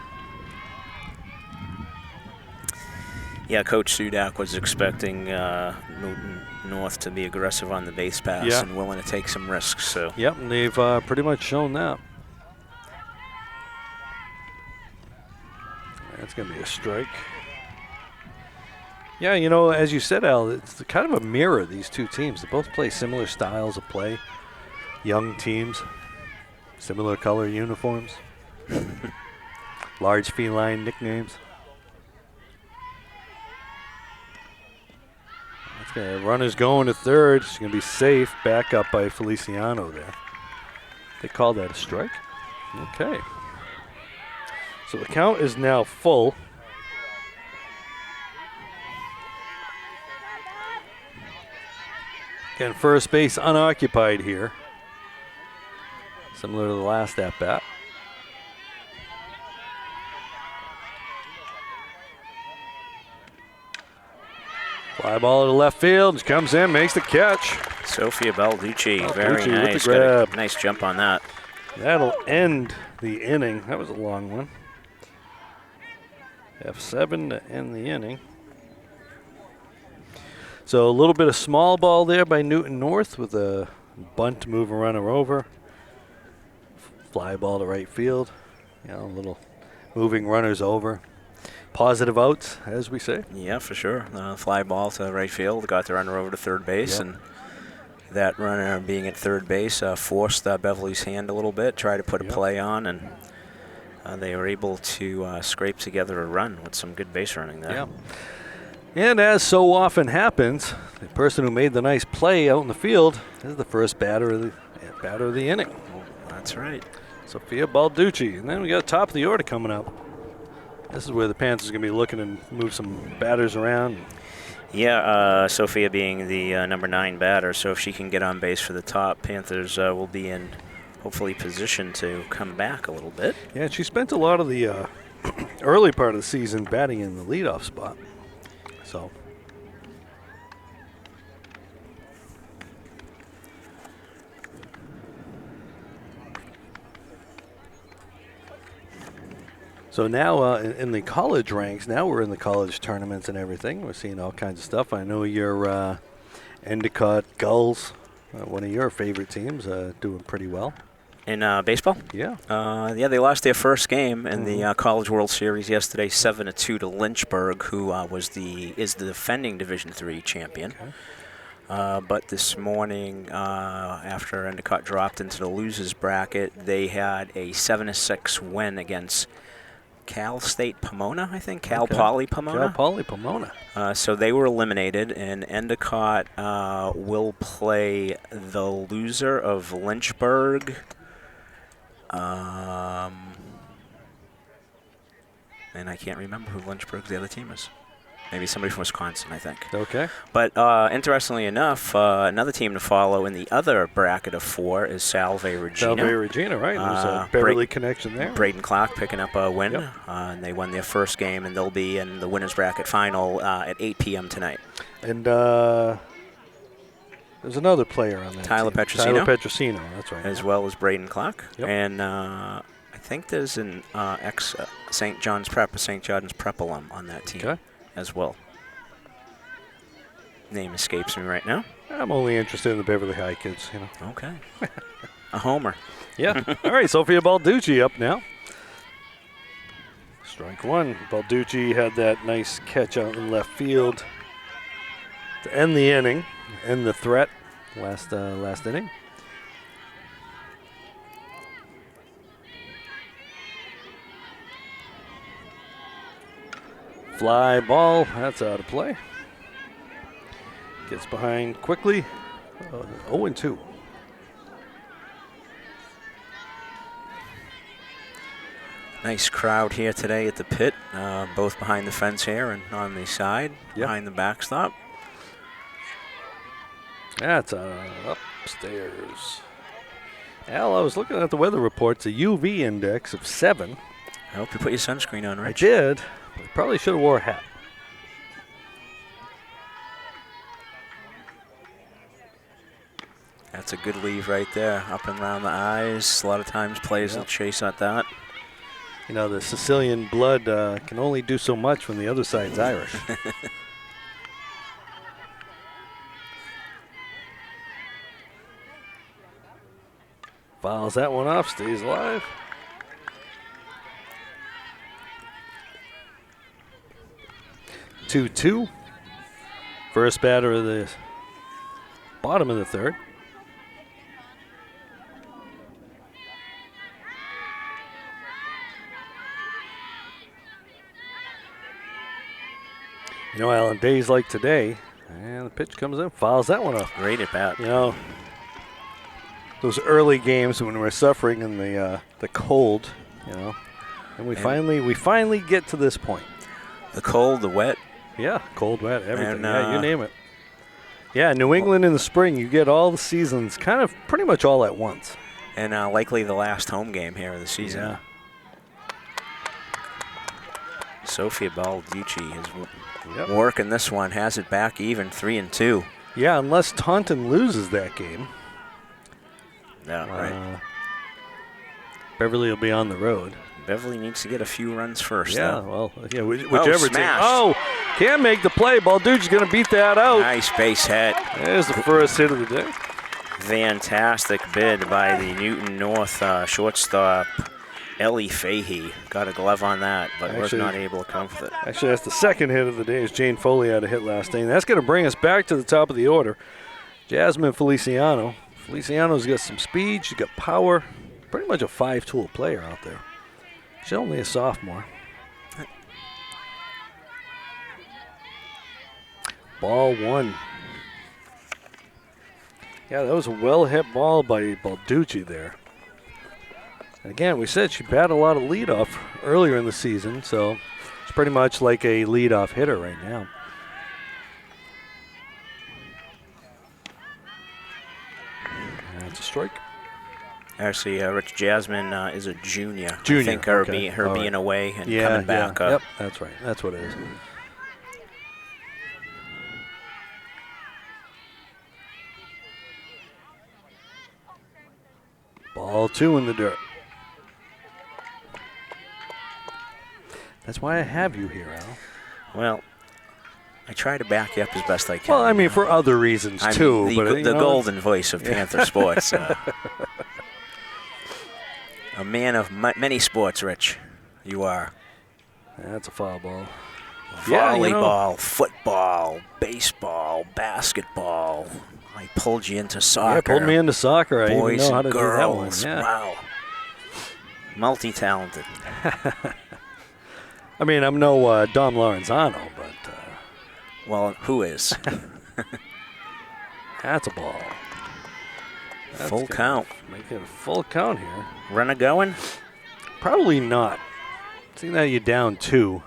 Yeah, Coach Sudak was expecting Newton North to be aggressive on the base pass and willing to take some risks. So. Yep, and they've pretty much shown that. That's going to be a strike. Yeah, you know, as you said, Al, it's kind of a mirror, these two teams. They both play similar styles of play. Young teams, similar color uniforms, large feline nicknames. That's gonna, runner's going to third. She's going to be safe. Back up by Feliciano there. They call that a strike? Okay. So the count is now full. Again, first base unoccupied here. Similar to the last at-bat. Fly ball to left field. She comes in, makes the catch. Sophia Balducci, very Balducci nice. with the grab. Got a nice jump on that. That'll end the inning. That was a long one. F7 to end the inning. So a little bit of small ball there by Newton North with a bunt to move a runner over. Fly ball to right field. You know, a little moving runners over. Positive outs, as we say. Yeah, for sure. Fly ball to right field. Got the runner over to third base. And that runner being at third base forced Beverly's hand a little bit, tried to put a play on, and they were able to scrape together a run with some good base running there. Yeah. And as so often happens, the person who made the nice play out in the field is the first batter of the inning. That's right. Sophia Balducci. And then we got top of the order coming up. This is where the Panthers are going to be looking to move some batters around. Yeah, Sophia being the number 9 batter, so if she can get on base for the top, Panthers will be in, hopefully, position to come back a little bit. Yeah, she spent a lot of the early part of the season batting in the leadoff spot. So now in the college ranks, now we're in the college tournaments and everything. We're seeing all kinds of stuff. I know your Endicott Gulls, one of your favorite teams, doing pretty well. In baseball? Yeah. They lost their first game in the College World Series yesterday, 7-2 to Lynchburg, who is the defending Division III champion. Okay. But this morning, after Endicott dropped into the losers bracket, they had a 7-6 win against Cal State Pomona, I think. Poly Pomona. Cal Poly Pomona. So they were eliminated, and Endicott will play the loser of Lynchburg. And I can't remember who Lynchburg's the other team is. Maybe somebody from Wisconsin, I think. Okay. But interestingly enough, another team to follow in the other bracket of 4 is Salve Regina. Salve Regina, right. There's a Beverly connection there. Braden Clark picking up a win. And they won their first game, and they'll be in the winners bracket final at 8 p.m. tonight. And there's another player on that Tyler team. Petrosino. Tyler Petrosino, that's right. As well as Braden Clark. Yep. And I think there's an ex-St. John's Prep alum on that team as well. Name escapes me right now. I'm only interested in the Beverly High kids, you know. Okay. A homer. Yeah. All right, Sophia Balducci up now. Strike one. Balducci had that nice catch out in left field to end the inning, end the threat last inning. Fly ball, that's out of play. Gets behind quickly. 0-2. Nice crowd here today at the pit, both behind the fence here and on the side, behind the backstop. That's upstairs. Al, I was looking at the weather reports, a UV index of 7. I hope you put your sunscreen on, Rich. I did. But probably should have wore a hat. That's a good leave right there, up and around the eyes. A lot of times players will chase at that. You know, the Sicilian blood can only do so much when the other side's Irish. Fouls that one off, stays alive. Two. First batter of the bottom of the third. You know, Alan, days like today, and the pitch comes in, fouls that one off. Great at bat. You know, those early games when we're suffering in the cold, you know, and we finally get to this point. The cold, the wet. Yeah, cold, wet, everything. And, yeah, you name it. Yeah, New England in the spring, you get all the seasons kind of pretty much all at once. And likely the last home game here of the season. Yeah. Sofia Balducci is working this one, has it back even, 3-2. Yeah, unless Taunton loses that game. Yeah, right. Beverly will be on the road. Beverly needs to get a few runs first. Yeah, though. well, yeah, whichever team. Smashed. Oh, can't make the play. Balducci's going to beat that out. Nice base hit. There's the first hit of the day. Fantastic bid by the Newton North shortstop, Ellie Fahey. Got a glove on that, but was not able to come with it. Actually, that's the second hit of the day as Jane Foley had a hit last inning. That's going to bring us back to the top of the order. Jasmine Feliciano. Feliciano's got some speed. She's got power. Pretty much a five-tool player out there. She's only a sophomore. Ball one. Yeah, that was a well-hit ball by Balducci there. And again, we said she batted a lot of leadoff earlier in the season, so it's pretty much like a leadoff hitter right now. That's a strike. Actually, Rich Jasmine is a junior. Junior, I think her, okay. being away and coming back up. Yep, that's right. That's what it is. Ball two in the dirt. That's why I have you here, Al. Well, I try to back you up as best I can. Well, I mean, for other reasons, too. The golden voice of Panther sports. A man of many sports, Rich. You are. That's a foul ball. Volleyball, football, baseball, basketball. I pulled you into soccer. Yeah, pulled me into soccer. Boys I even know how to and do that one. girls. Yeah. Wow. Multi-talented. I mean, I'm no Dom Lorenzano, but... well, who is? That's a ball. That's full count. Make it a full count here. Runner going? Probably not. Seeing that you're down two.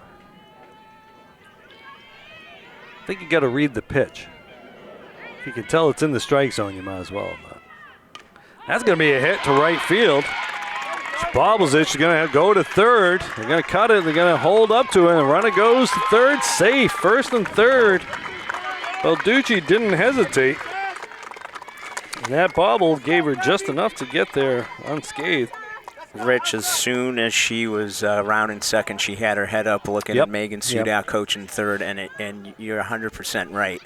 I think you got to read the pitch. If you can tell it's in the strike zone, you might as well. But that's going to be a hit to right field. She bobbles it. She's going to go to third. They're going to cut it. They're going to hold up to it. And the runner goes to third. Safe. First and third. Balducci didn't hesitate. And that bobble gave her just enough to get there unscathed. Rich, as soon as she was rounding second, she had her head up looking at Megan Sudak coaching third, and you're 100% right.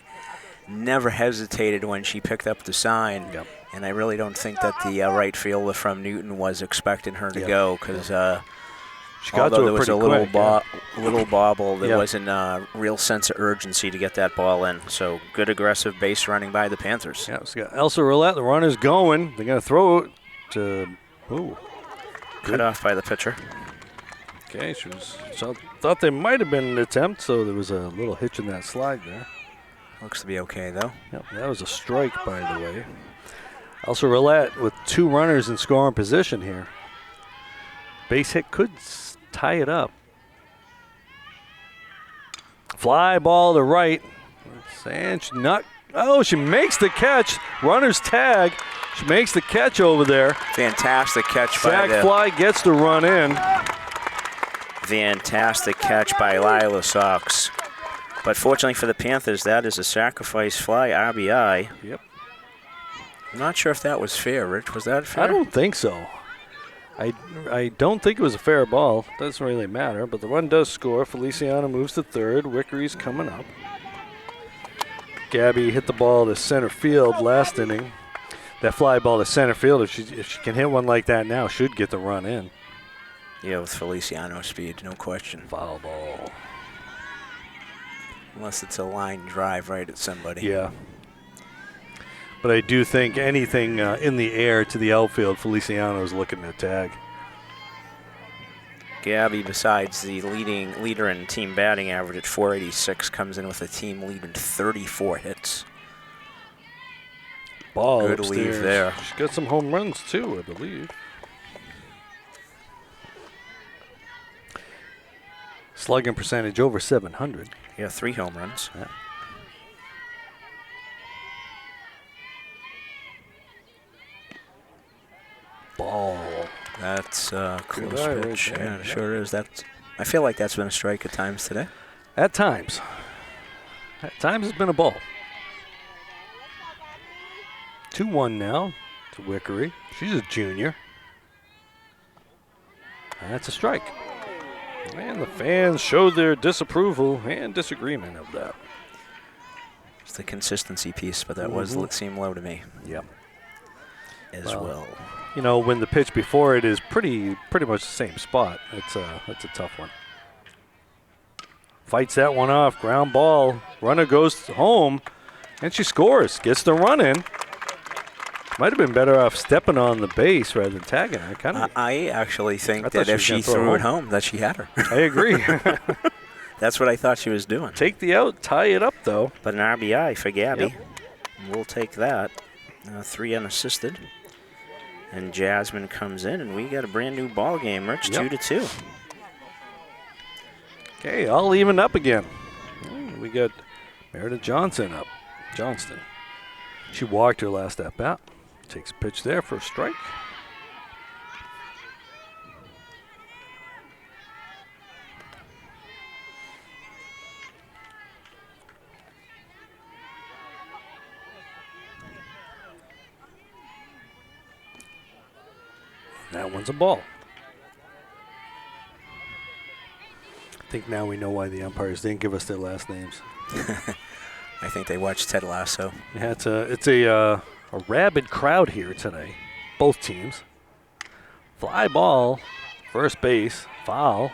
Never hesitated when she picked up the sign, and I really don't think that the right fielder from Newton was expecting her to go because although there was a little bobble, there wasn't a real sense of urgency to get that ball in. So good aggressive base running by the Panthers. Yeah, so got Elsa Roulette, the runner's going. They're going to throw it to, cut off by the pitcher. Okay, thought there might have been an attempt, so there was a little hitch in that slide there. Looks to be okay, though. Yep, that was a strike, by the way. Elsa Roulette with two runners in scoring position here. Base hit could tie it up. Fly ball to right. And she makes the catch. Runner's tag. She makes the catch over there. Fantastic catch by Sack fly gets the run in. Fantastic catch by Lila Sox. But fortunately for the Panthers, that is a sacrifice fly RBI. Yep. I'm not sure if that was fair, Rich. Was that fair? I don't think so. I don't think it was a fair ball. Doesn't really matter, but the run does score. Feliciano moves to third. Wickery's coming up. Gabby hit the ball to center field last inning. That fly ball to center field, if she can hit one like that now, should get the run in. Yeah, with Feliciano speed, no question. Foul ball. Unless it's a line drive right at somebody. Yeah. But I do think anything in the air to the outfield, Feliciano is looking to tag. Gabby, besides the leader in team batting average at 486, comes in with a team lead in 34 hits. Ball Good upstairs. lead there. She's got some home runs too, I believe. Slugging percentage over 700. Yeah, 3 home runs. Yeah. Ball. That's a close eye right pitch. there, Yeah, it yeah. sure is. I feel like that's been a strike at times today. At times. At times it's been a ball. 2-1 now to Wickery. She's a junior. That's a strike. And the fans showed their disapproval and disagreement of that. It's the consistency piece, but that was seem low to me Yep. as well. You know, when the pitch before it is pretty much the same spot, it's a tough one. Fights that one off, ground ball. Runner goes home, and she scores. Gets the run in. Might have been better off stepping on the base rather than tagging her. I actually think I that thought if she she was gonna throw threw it it home, that she had her. I agree. That's what I thought she was doing. Take the out, tie it up, though. But an RBI for Gabby. Yep. We'll take that. 3 unassisted. And Jasmine comes in, and we got a brand new ball game, Rich, Yep. 2-2. Okay, all even up again. We got Meredith Johnston up. Johnston. She walked her last at bat. Takes a pitch there for a strike. That one's a ball. I think now we know why the umpires didn't give us their last names. I think they watched Ted Lasso. Yeah, it's a rabid crowd here today. Both teams. Fly ball, first base, foul.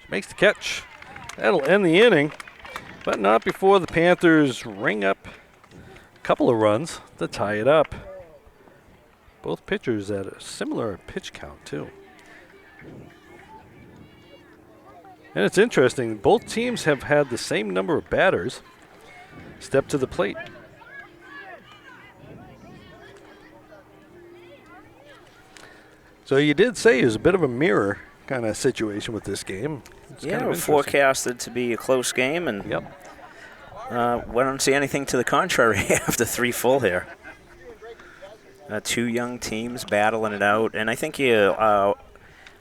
She makes the catch. That'll end the inning, but not before the Panthers ring up a couple of runs to tie it up. Both pitchers at a similar pitch count, too. And it's interesting, both teams have had the same number of batters step to the plate. So you did say it was a bit of a mirror kind of situation with this game. It's kind of interesting. Forecasted to be a close game, and Yep. we don't see anything to the contrary after 3 full here. 2 young teams battling it out, and I think you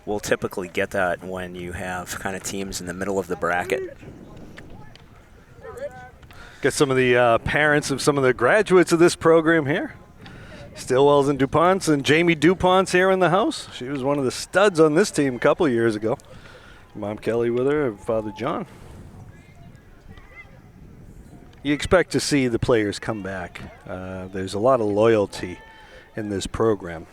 will typically get that when you have kind of teams in the middle of the bracket. Got some of the parents of some of the graduates of this program here. Stillwells and DuPonts, and Jamie DuPont's here in the house. She was one of the studs on this team a couple of years ago. Mom Kelly with her, and Father John. You expect to see the players come back. There's a lot of loyalty in this program.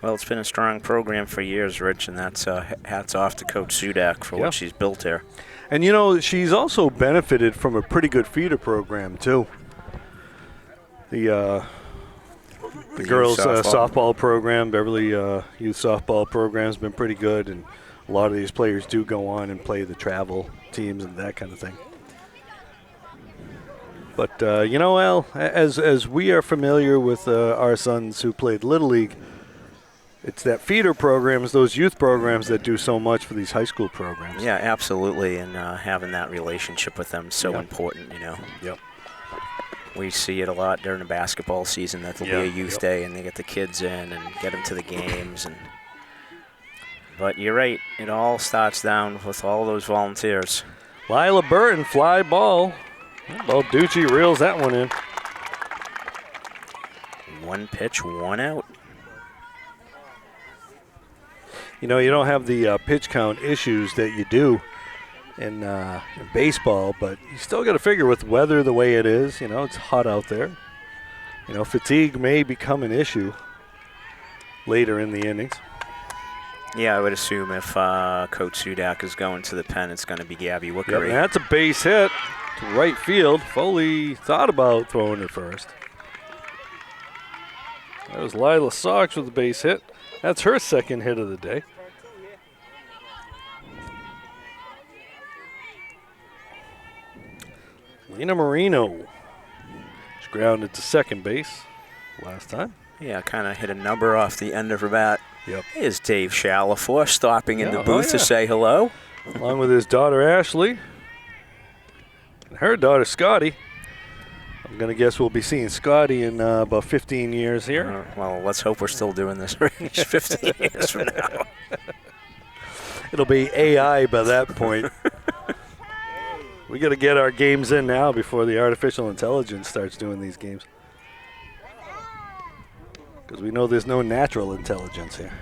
Well, it's been a strong program for years, Rich, and that's hats off to Coach Sudak for what she's built here. And, you know, she's also benefited from a pretty good feeder program, too. The girls' softball program, Beverly youth softball program has been pretty good, and a lot of these players do go on and play the travel teams and that kind of thing. But, you know, Al, as we are familiar with our sons who played Little League, it's that feeder programs, those youth programs that do so much for these high school programs. Yeah, absolutely, and having that relationship with them is so important, you know. Yep. We see it a lot during the basketball season. That'll be a youth day, and they get the kids in and get them to the games. But you're right. It all starts down with all those volunteers. Lila Burton, fly ball. Balducci reels that one in. 1 pitch, 1 out. You know, you don't have the pitch count issues that you do in baseball, but you still got to figure with weather the way it is. You know, it's hot out there. You know, fatigue may become an issue later in the innings. Yeah, I would assume if Coach Sudak is going to the pen, it's going to be Gabby Wookery. Yep, and that's a base hit to right field. Foley thought about throwing it first. That was Lila Sox with the base hit. That's her second hit of the day. Lena Marino. She's grounded to second base last time. Yeah, kind of hit a number off the end of her bat. Yep. Here's Dave Shalafor stopping in the booth to say hello. Along with his daughter Ashley and her daughter Scotty. I'm going to guess we'll be seeing Scotty in about 15 years here. Well, let's hope we're still doing this range 15 years from now. It'll be AI by that point. We got to get our games in now before the artificial intelligence starts doing these games. Because we know there's no natural intelligence here.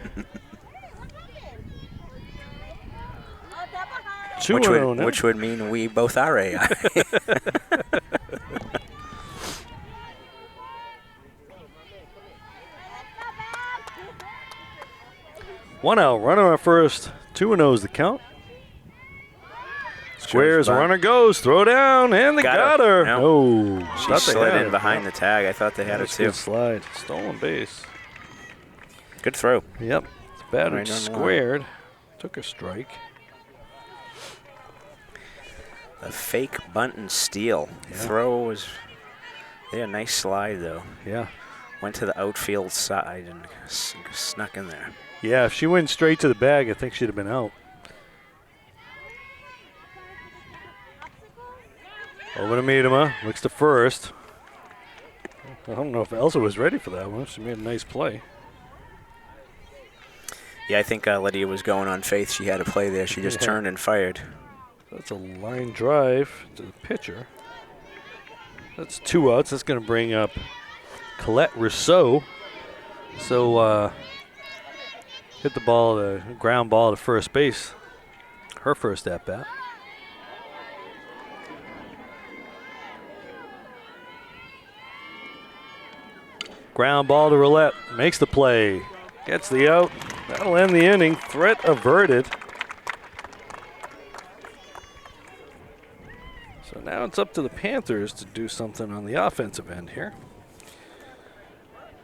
Which would mean we both are AI. 1 out, runner on first, 2-0 is the count. Squares, runner goes, throw down, and they got her. No. She slid in behind the tag. I thought they had her too. Good slide. Stolen base. Good throw. Yep. It's battered, squared. Took a strike. The fake bunt and steal. Throw was there. Nice slide, though. Yeah. Went to the outfield side and snuck in there. Yeah, if she went straight to the bag, I think she'd have been out. Over to Miedema. Looks to first. I don't know if Elsa was ready for that one. She made a nice play. Yeah, I think Lydia was going on faith. She had a play there. She just turned and fired. That's a line drive to the pitcher. That's 2 outs. That's going to bring up Colette Rousseau. So hit the ball, the ground ball to first base. Her first at bat. Ground ball to Roulette. Makes the play. Gets the out. That'll end the inning. Threat averted. So now it's up to the Panthers to do something on the offensive end here.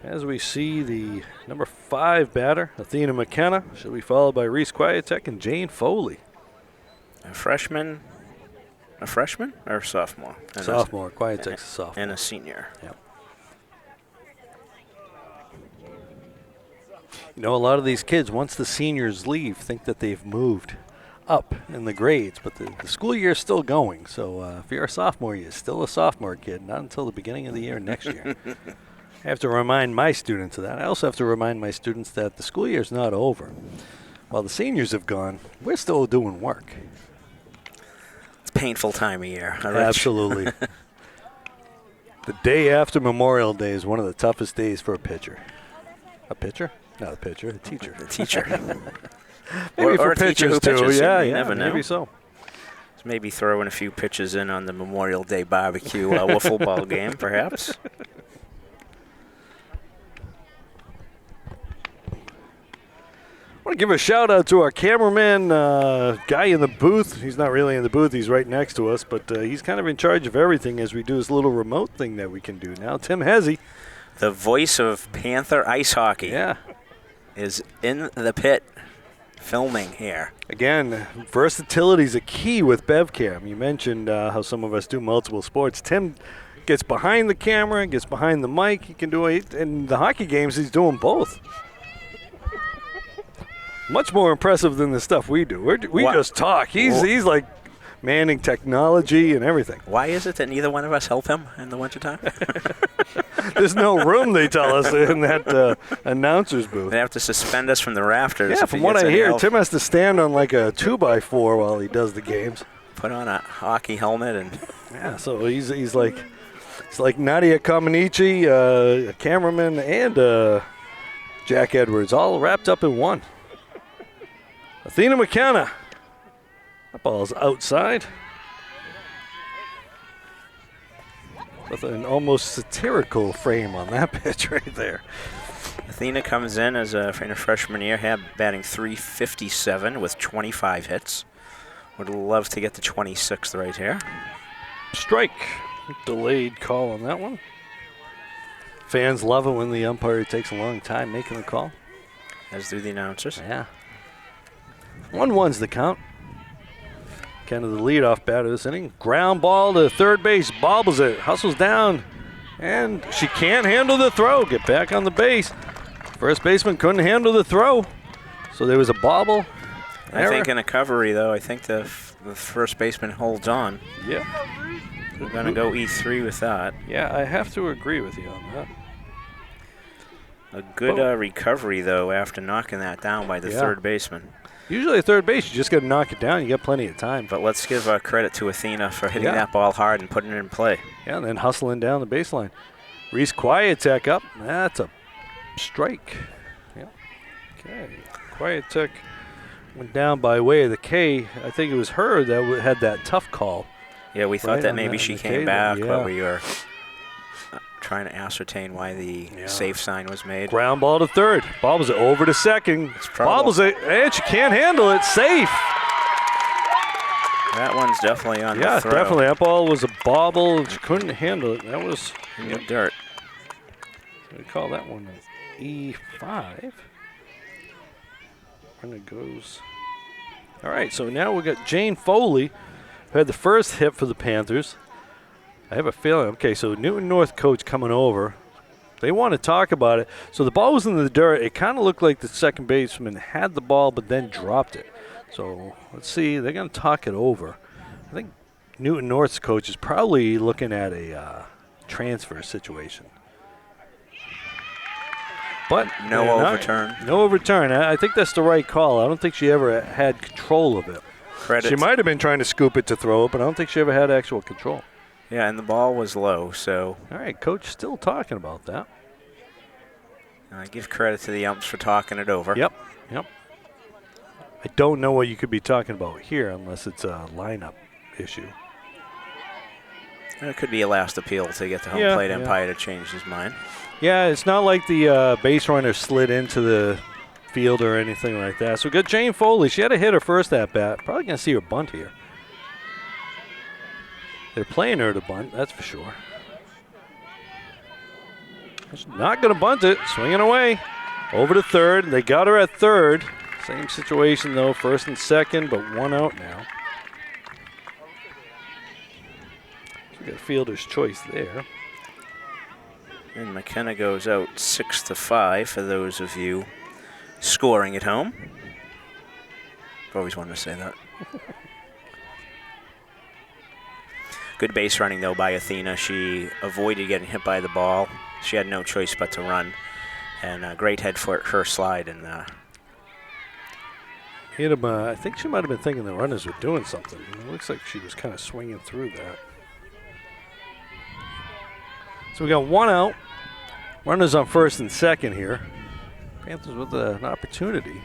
As we see the number 5 batter, Athena McKenna. She'll be followed by Reese Quietek and Jane Foley. A freshman or sophomore? Sophomore. Quietek's a sophomore. And a senior. Yep. You know, a lot of these kids, once the seniors leave, think that they've moved up in the grades, but the school year is still going. So if you're a sophomore, you're still a sophomore kid, not until the beginning of the year next year. I have to remind my students of that. I also have to remind my students that the school year is not over. While the seniors have gone, we're still doing work. It's a painful time of year. Absolutely. The day after Memorial Day is one of the toughest days for a pitcher. A pitcher? Not a pitcher, a teacher. A teacher. Maybe for pitchers too. Yeah, never know. Maybe so. Maybe throwing a few pitches in on the Memorial Day barbecue wiffle ball game, perhaps. I want to give a shout out to our cameraman, guy in the booth. He's not really in the booth. He's right next to us, but he's kind of in charge of everything as we do this little remote thing that we can do now. Tim Hezzy. The voice of Panther ice hockey is in the pit filming here. Again, versatility is a key with BevCam. You mentioned how some of us do multiple sports. Tim gets behind the camera, gets behind the mic. He can do it. In the hockey games, he's doing both. Much more impressive than the stuff we do. We just talk. He's like manning technology and everything. Why is it that neither one of us help him in the wintertime? There's no room, they tell us, in that announcer's booth. They have to suspend us from the rafters. Yeah, from what I hear, Tim has to stand on like a 2x4 while he does the games. Put on a hockey helmet and. Yeah, so he's like Nadia Comaneci, a cameraman, and Jack Edwards, all wrapped up in one. Athena McKenna. That ball's outside. With an almost satirical frame on that pitch right there. Athena comes in as a freshman year, batting .357 with 25 hits. Would love to get to 26th right here. Strike. Delayed call on that one. Fans love it when the umpire takes a long time making the call. As do the announcers. Yeah. 1-1's the count. Kind of the leadoff batter this inning. Ground ball to third base. Bobbles it. Hustles down. And she can't handle the throw. Get back on the base. First baseman couldn't handle the throw. So there was a bobble. I think in a recovery, though, I think the first baseman holds on. Yeah. We're going to go E3 with that. Yeah, I have to agree with you on that. A good recovery, though, after knocking that down by the third baseman. Usually at third base, you just got to knock it down. You got plenty of time. But let's give credit to Athena for hitting that ball hard and putting it in play. Yeah, and then hustling down the baseline. Reese Quiet-Tech up. That's a strike. Yeah. Okay. Quiet-Tech went down by way of the K. I think it was her that had that tough call. Yeah, we thought that maybe she came back, but we were trying to ascertain why the safe sign was made. Ground ball to third. Bobbles it over to second. Bobbles it, and she can't handle it. Safe. That one's definitely on the throw. Yeah, definitely. That ball was a bobble. She couldn't handle it. That was in the dirt. So we call that one an E5. And it goes. All right, so now we got Jane Foley, who had the first hit for the Panthers. I have a feeling, okay, so Newton North coach coming over. They want to talk about it. So the ball was in the dirt. It kind of looked like the second baseman had the ball but then dropped it. So let's see. They're going to talk it over. I think Newton North's coach is probably looking at a transfer situation. But no overturn. No overturn. I think that's the right call. I don't think she ever had control of it. She might have been trying to scoop it to throw it, but I don't think she ever had actual control. Yeah, and the ball was low, so. All right, coach still talking about that. I give credit to the umps for talking it over. Yep. I don't know what you could be talking about here unless it's a lineup issue. It could be a last appeal to get the home plate umpire to change his mind. Yeah, it's not like the base runner slid into the field or anything like that. So we got Jane Foley. She had to hit her first at bat. Probably going to see her bunt here. They're playing her to bunt, that's for sure. She's not going to bunt it. Swinging away. Over to third. They got her at third. Same situation, though. First and second, but one out now. So we got fielder's choice there. And McKenna goes out 6-5 for those of you scoring at home. I've always wanted to say that. Good base running, though, by Athena. She avoided getting hit by the ball. She had no choice but to run. And a great head for her slide. And hit him. I think she might have been thinking the runners were doing something. It looks like she was kind of swinging through that. So we got one out. Runners on first and second here. Panthers with an opportunity.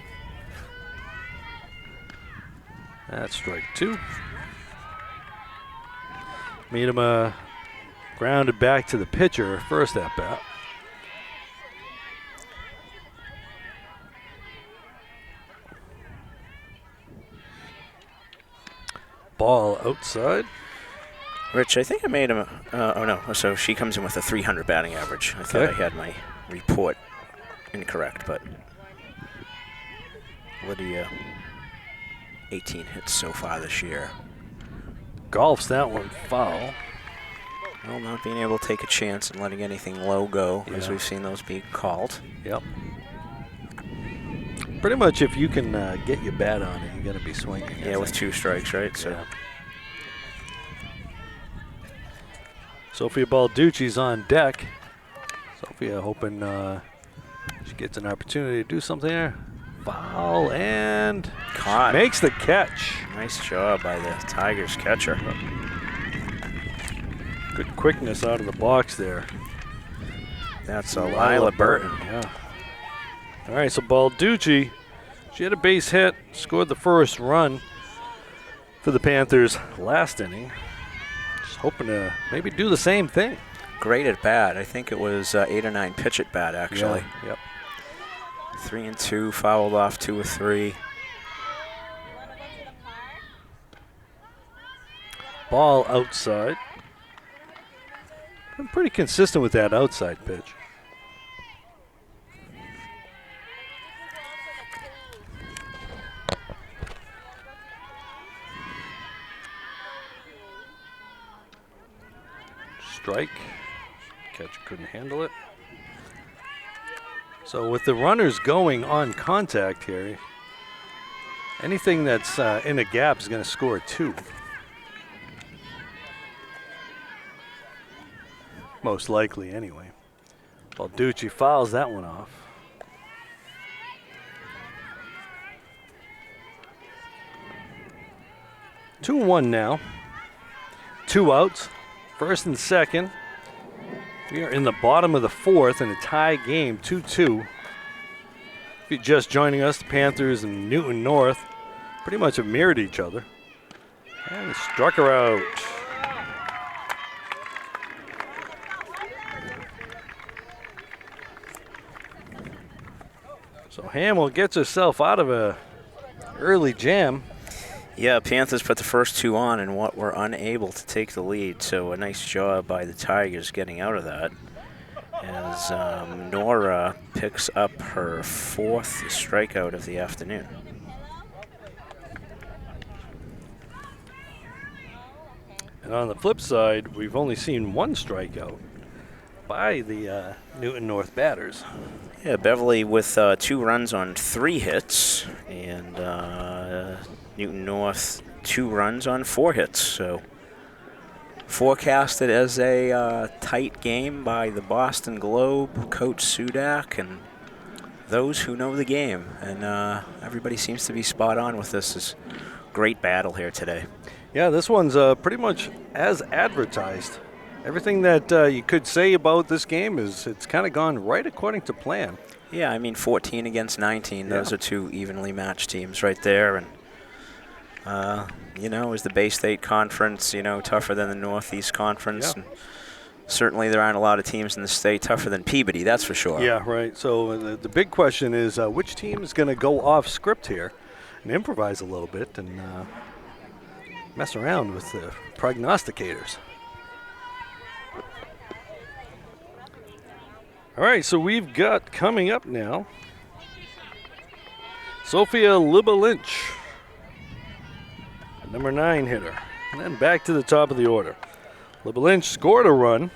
That's strike two. Made him grounded back to the pitcher first at bat. Ball outside. Rich, I think I made him. Oh no! So she comes in with a 300 batting average. I thought I had my report incorrect, but Lydia, 18 hits so far this year. Golfs that one foul. Well, not being able to take a chance and letting anything low go, as we've seen those be called. Yep. Pretty much, if you can get your bat on it, you're going to be swinging. Yeah, with two strikes, right? So. Yeah. Sophia Balducci's on deck. Sophia hoping she gets an opportunity to do something there. Foul and caught. Makes the catch. Nice job by the Tigers catcher. Good quickness out of the box there. That's Lila Burton. Yeah. All right, so Balducci She had a base hit, scored the first run for the Panthers last inning. Just hoping to maybe do the same thing. Great at bat. I think it was 8 or 9 pitch at bat, actually. Yeah, yep. 3-2, fouled off 2 or 3. Ball outside. Been pretty consistent with that outside pitch. Strike. Catcher couldn't handle it. So with the runners going on contact here, anything that's in a gap is going to score 2. Most likely, anyway. Balducci fouls that one off. Two one now. 2 outs. First and second. We are in the bottom of the 4th in a tie game, 2-2. If you're just joining us, the Panthers and Newton North pretty much have mirrored each other. And struck her out. So Hamill gets herself out of a early jam. Yeah, Panthers put the first 2 on and were unable to take the lead. So a nice job by the Tigers getting out of that. As Nora picks up her 4th strikeout of the afternoon. And on the flip side, we've only seen 1 strikeout by the Newton North batters. Yeah, Beverly with 2 runs on 3 hits, and Newton North 2 runs on 4 hits. So forecasted as a tight game by the Boston Globe, Coach Sudak, and those who know the game. And everybody seems to be spot on with this great battle here today. Yeah, this one's pretty much as advertised. Everything that you could say about this game is it's kind of gone right according to plan. Yeah, I mean 14 against 19. Those are 2 evenly matched teams right there. And, is the Bay State Conference, tougher than the Northeast Conference. Yeah. And certainly there aren't a lot of teams in the state tougher than Peabody, that's for sure. Yeah, right. So the big question is which team is going to go off script here and improvise a little bit and mess around with the prognosticators. All right, so we've got coming up now Sophia Liba-Lynch, number 9 hitter. And then back to the top of the order. Liba-Lynch scored a run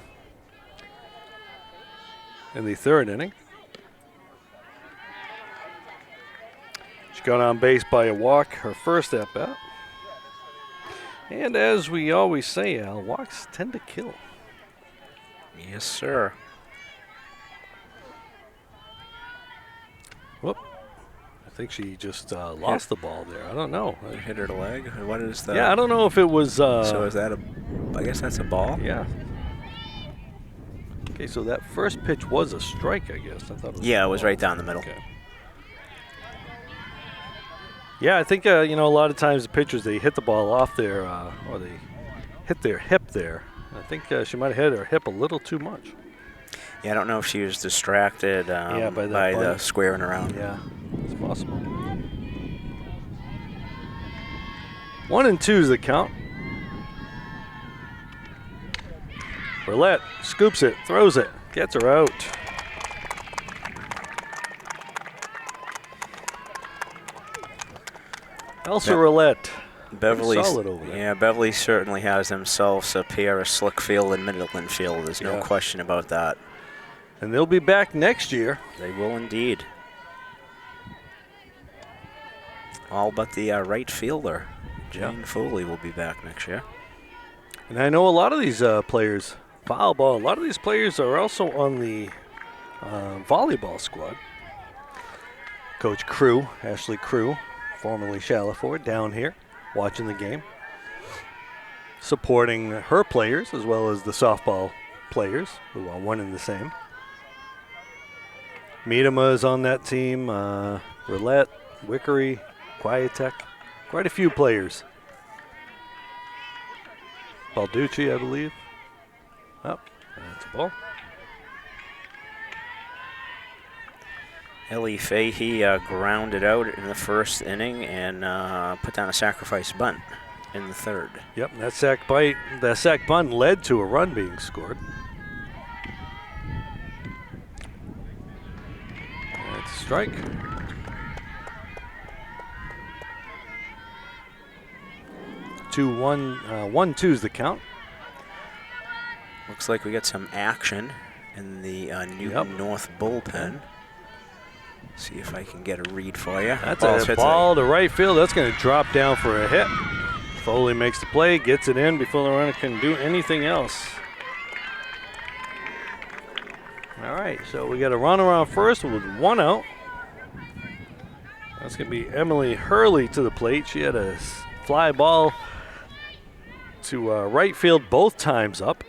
in the 3rd inning. She got on base by a walk her first at bat. And as we always say, Al, walks tend to kill. Yes, sir. Whoop. I think she just lost the ball there. I don't know. Hit her to leg? What is that? Yeah, I don't know if it was... so is that I guess that's a ball? Yeah. Okay, so that first pitch was a strike, I guess. I thought it was it was right down the middle. Okay. Yeah, I think, a lot of times the pitchers, they hit the ball off there, or they hit their hip there. I think she might have hit her hip a little too much. Yeah, I don't know if she was distracted by the squaring around. Yeah, it's possible. 1-2 is the count. Roulette scoops it, throws it, gets her out. Elsa Roulette. Beverly's solid over there. Yeah, Beverly certainly has themselves a pair of slick field and Midland field. There's no question about that. And they'll be back next year. They will indeed. All but the right fielder, Jane Foley, will be back next year. And I know a lot of these players, foul ball, a lot of these players are also on the volleyball squad. Coach Crew, Ashley Crew, formerly Shalaford, down here watching the game, supporting her players as well as the softball players who are one and the same. Miedema is on that team, Roulette, Wickery, Quietek, quite a few players. Balducci, I believe. Oh, that's a ball. Ellie Fahey grounded out in the first inning and put down a sacrifice bunt in the third. Yep, that sac bunt led to a run being scored. That's a strike. 1-2's the count. Looks like we got some action in the Newton North bullpen. See if I can get a read for you. That's a ball to right field. That's going to drop down for a hit. Foley makes the play, gets it in before the runner can do anything else. All right, so we got a runner on first with 1 out. That's going to be Emily Hurley to the plate. She had a fly ball to right field both times up.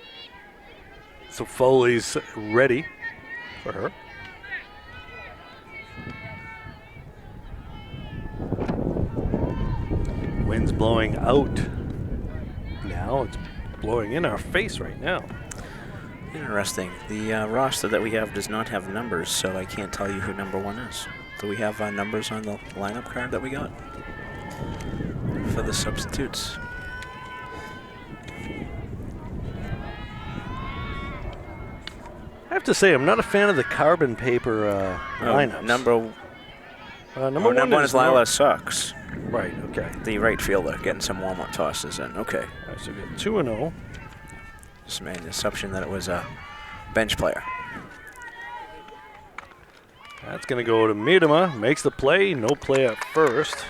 So Foley's ready for her. Wind's blowing out now. It's blowing in our face right now. Interesting. The roster that we have does not have numbers, so I can't tell you who number 1 is. Do we have numbers on the lineup card that we got for the substitutes? I have to say, I'm not a fan of the carbon paper lineups. Number one is Lila Sucks. Right, okay. The right fielder getting some warm-up tosses in. Okay. All right, so we got 2-0. Just made the assumption that it was a bench player. That's going to go to Miedema. Makes the play. No play at first.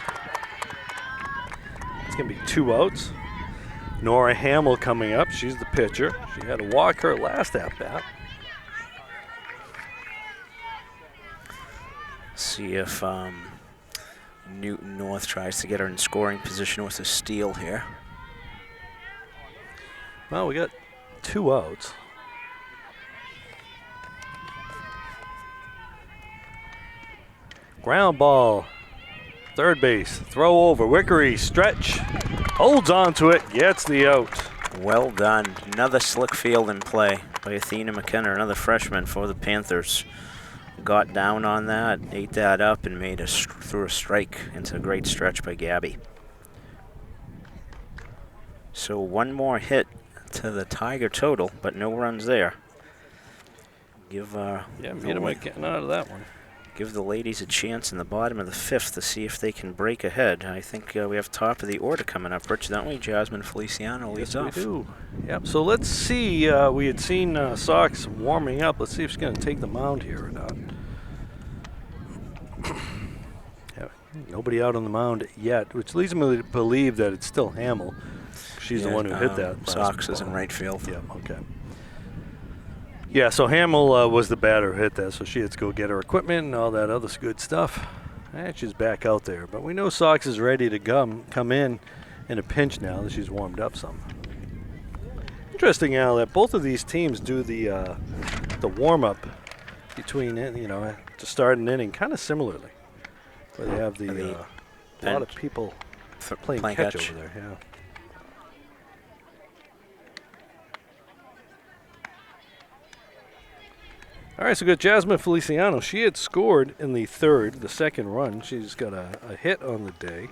It's going to be 2 outs. Nora Hamill coming up. She's the pitcher. She had to walk her last at-bat. See if Newton North tries to get her in scoring position with a steal here. Well, we got 2 outs. Ground ball. Third base. Throw over. Wickery. Stretch. Holds on to it. Gets the out. Well done. Another slick field in play by Athena McKenna, another freshman for the Panthers. Got down on that, ate that up, and threw a strike into a great stretch by Gabby. So 1 more hit to the Tiger total, but no runs there. Miedema getting out of that one. Give the ladies a chance in the bottom of the 5th to see if they can break ahead. I think we have top of the order coming up, Rich, don't we? Jasmine Feliciano leads off. We do. Yep. So let's see. We had seen Sox warming up. Let's see if she's going to take the mound here or not. Nobody out on the mound yet, which leads me to believe that it's still Hamill. She's the one who hit that. Sox is in right field. Yeah, okay. Yeah, so Hamill was the batter who hit that, so she had to go get her equipment and all that other good stuff. And she's back out there. But we know Sox is ready to come in a pinch now that she's warmed up some. Interesting, Al, that both of these teams do the warm-up between, to start an inning kind of similarly. Where they have a lot of people playing catch over there. Yeah. All right, so we got Jasmine Feliciano. She had scored in the third, the second run. She's got a hit on the day.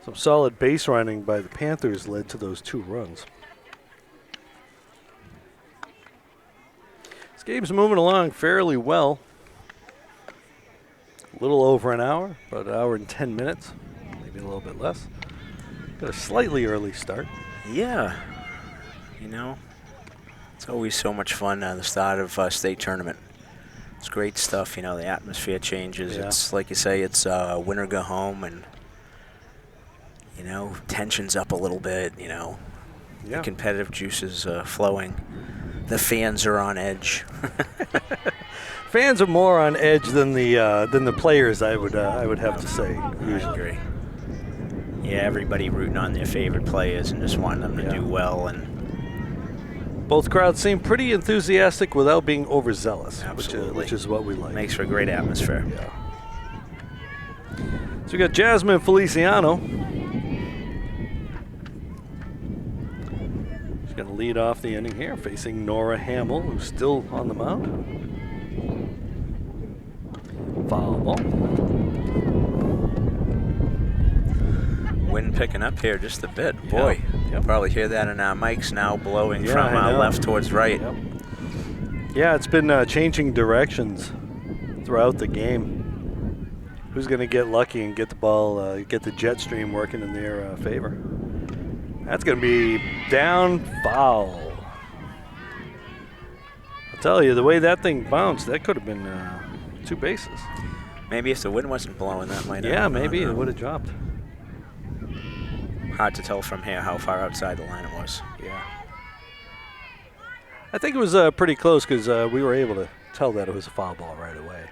Some solid base running by the Panthers led to those 2 runs. This game's moving along fairly well. A little over an hour, about an hour and 10 minutes, maybe a little bit less. Got a slightly early start. Yeah, it's always so much fun at the start of state tournament. It's great stuff, the atmosphere changes. Yeah. It's like you say, it's winter go home, and tension's up a little bit. The competitive juices flowing. The fans are on edge. Fans are more on edge than the players. I would have to say. I agree. Yeah, everybody rooting on their favorite players and just wanting them to do well. Both crowds seem pretty enthusiastic without being overzealous, Absolutely. which is what we like. Makes for a great atmosphere. Yeah. So we got Jasmine Feliciano. She's going to lead off the inning here, facing Nora Hamill, who's still on the mound. Foul ball. Wind picking up here just a bit. Boy, you'll probably hear that in our mics now, blowing from left towards right. Yep. Yeah, it's been changing directions throughout the game. Who's going to get lucky and get the ball, get the jet stream working in their favor? That's going to be down, foul. I'll tell you, the way that thing bounced, that could have been 2 bases. Maybe if the wind wasn't blowing, that might have. Yeah, maybe it would have dropped. Hard to tell from here how far outside the line it was. Yeah. I think it was pretty close because we were able to tell that it was a foul ball right away.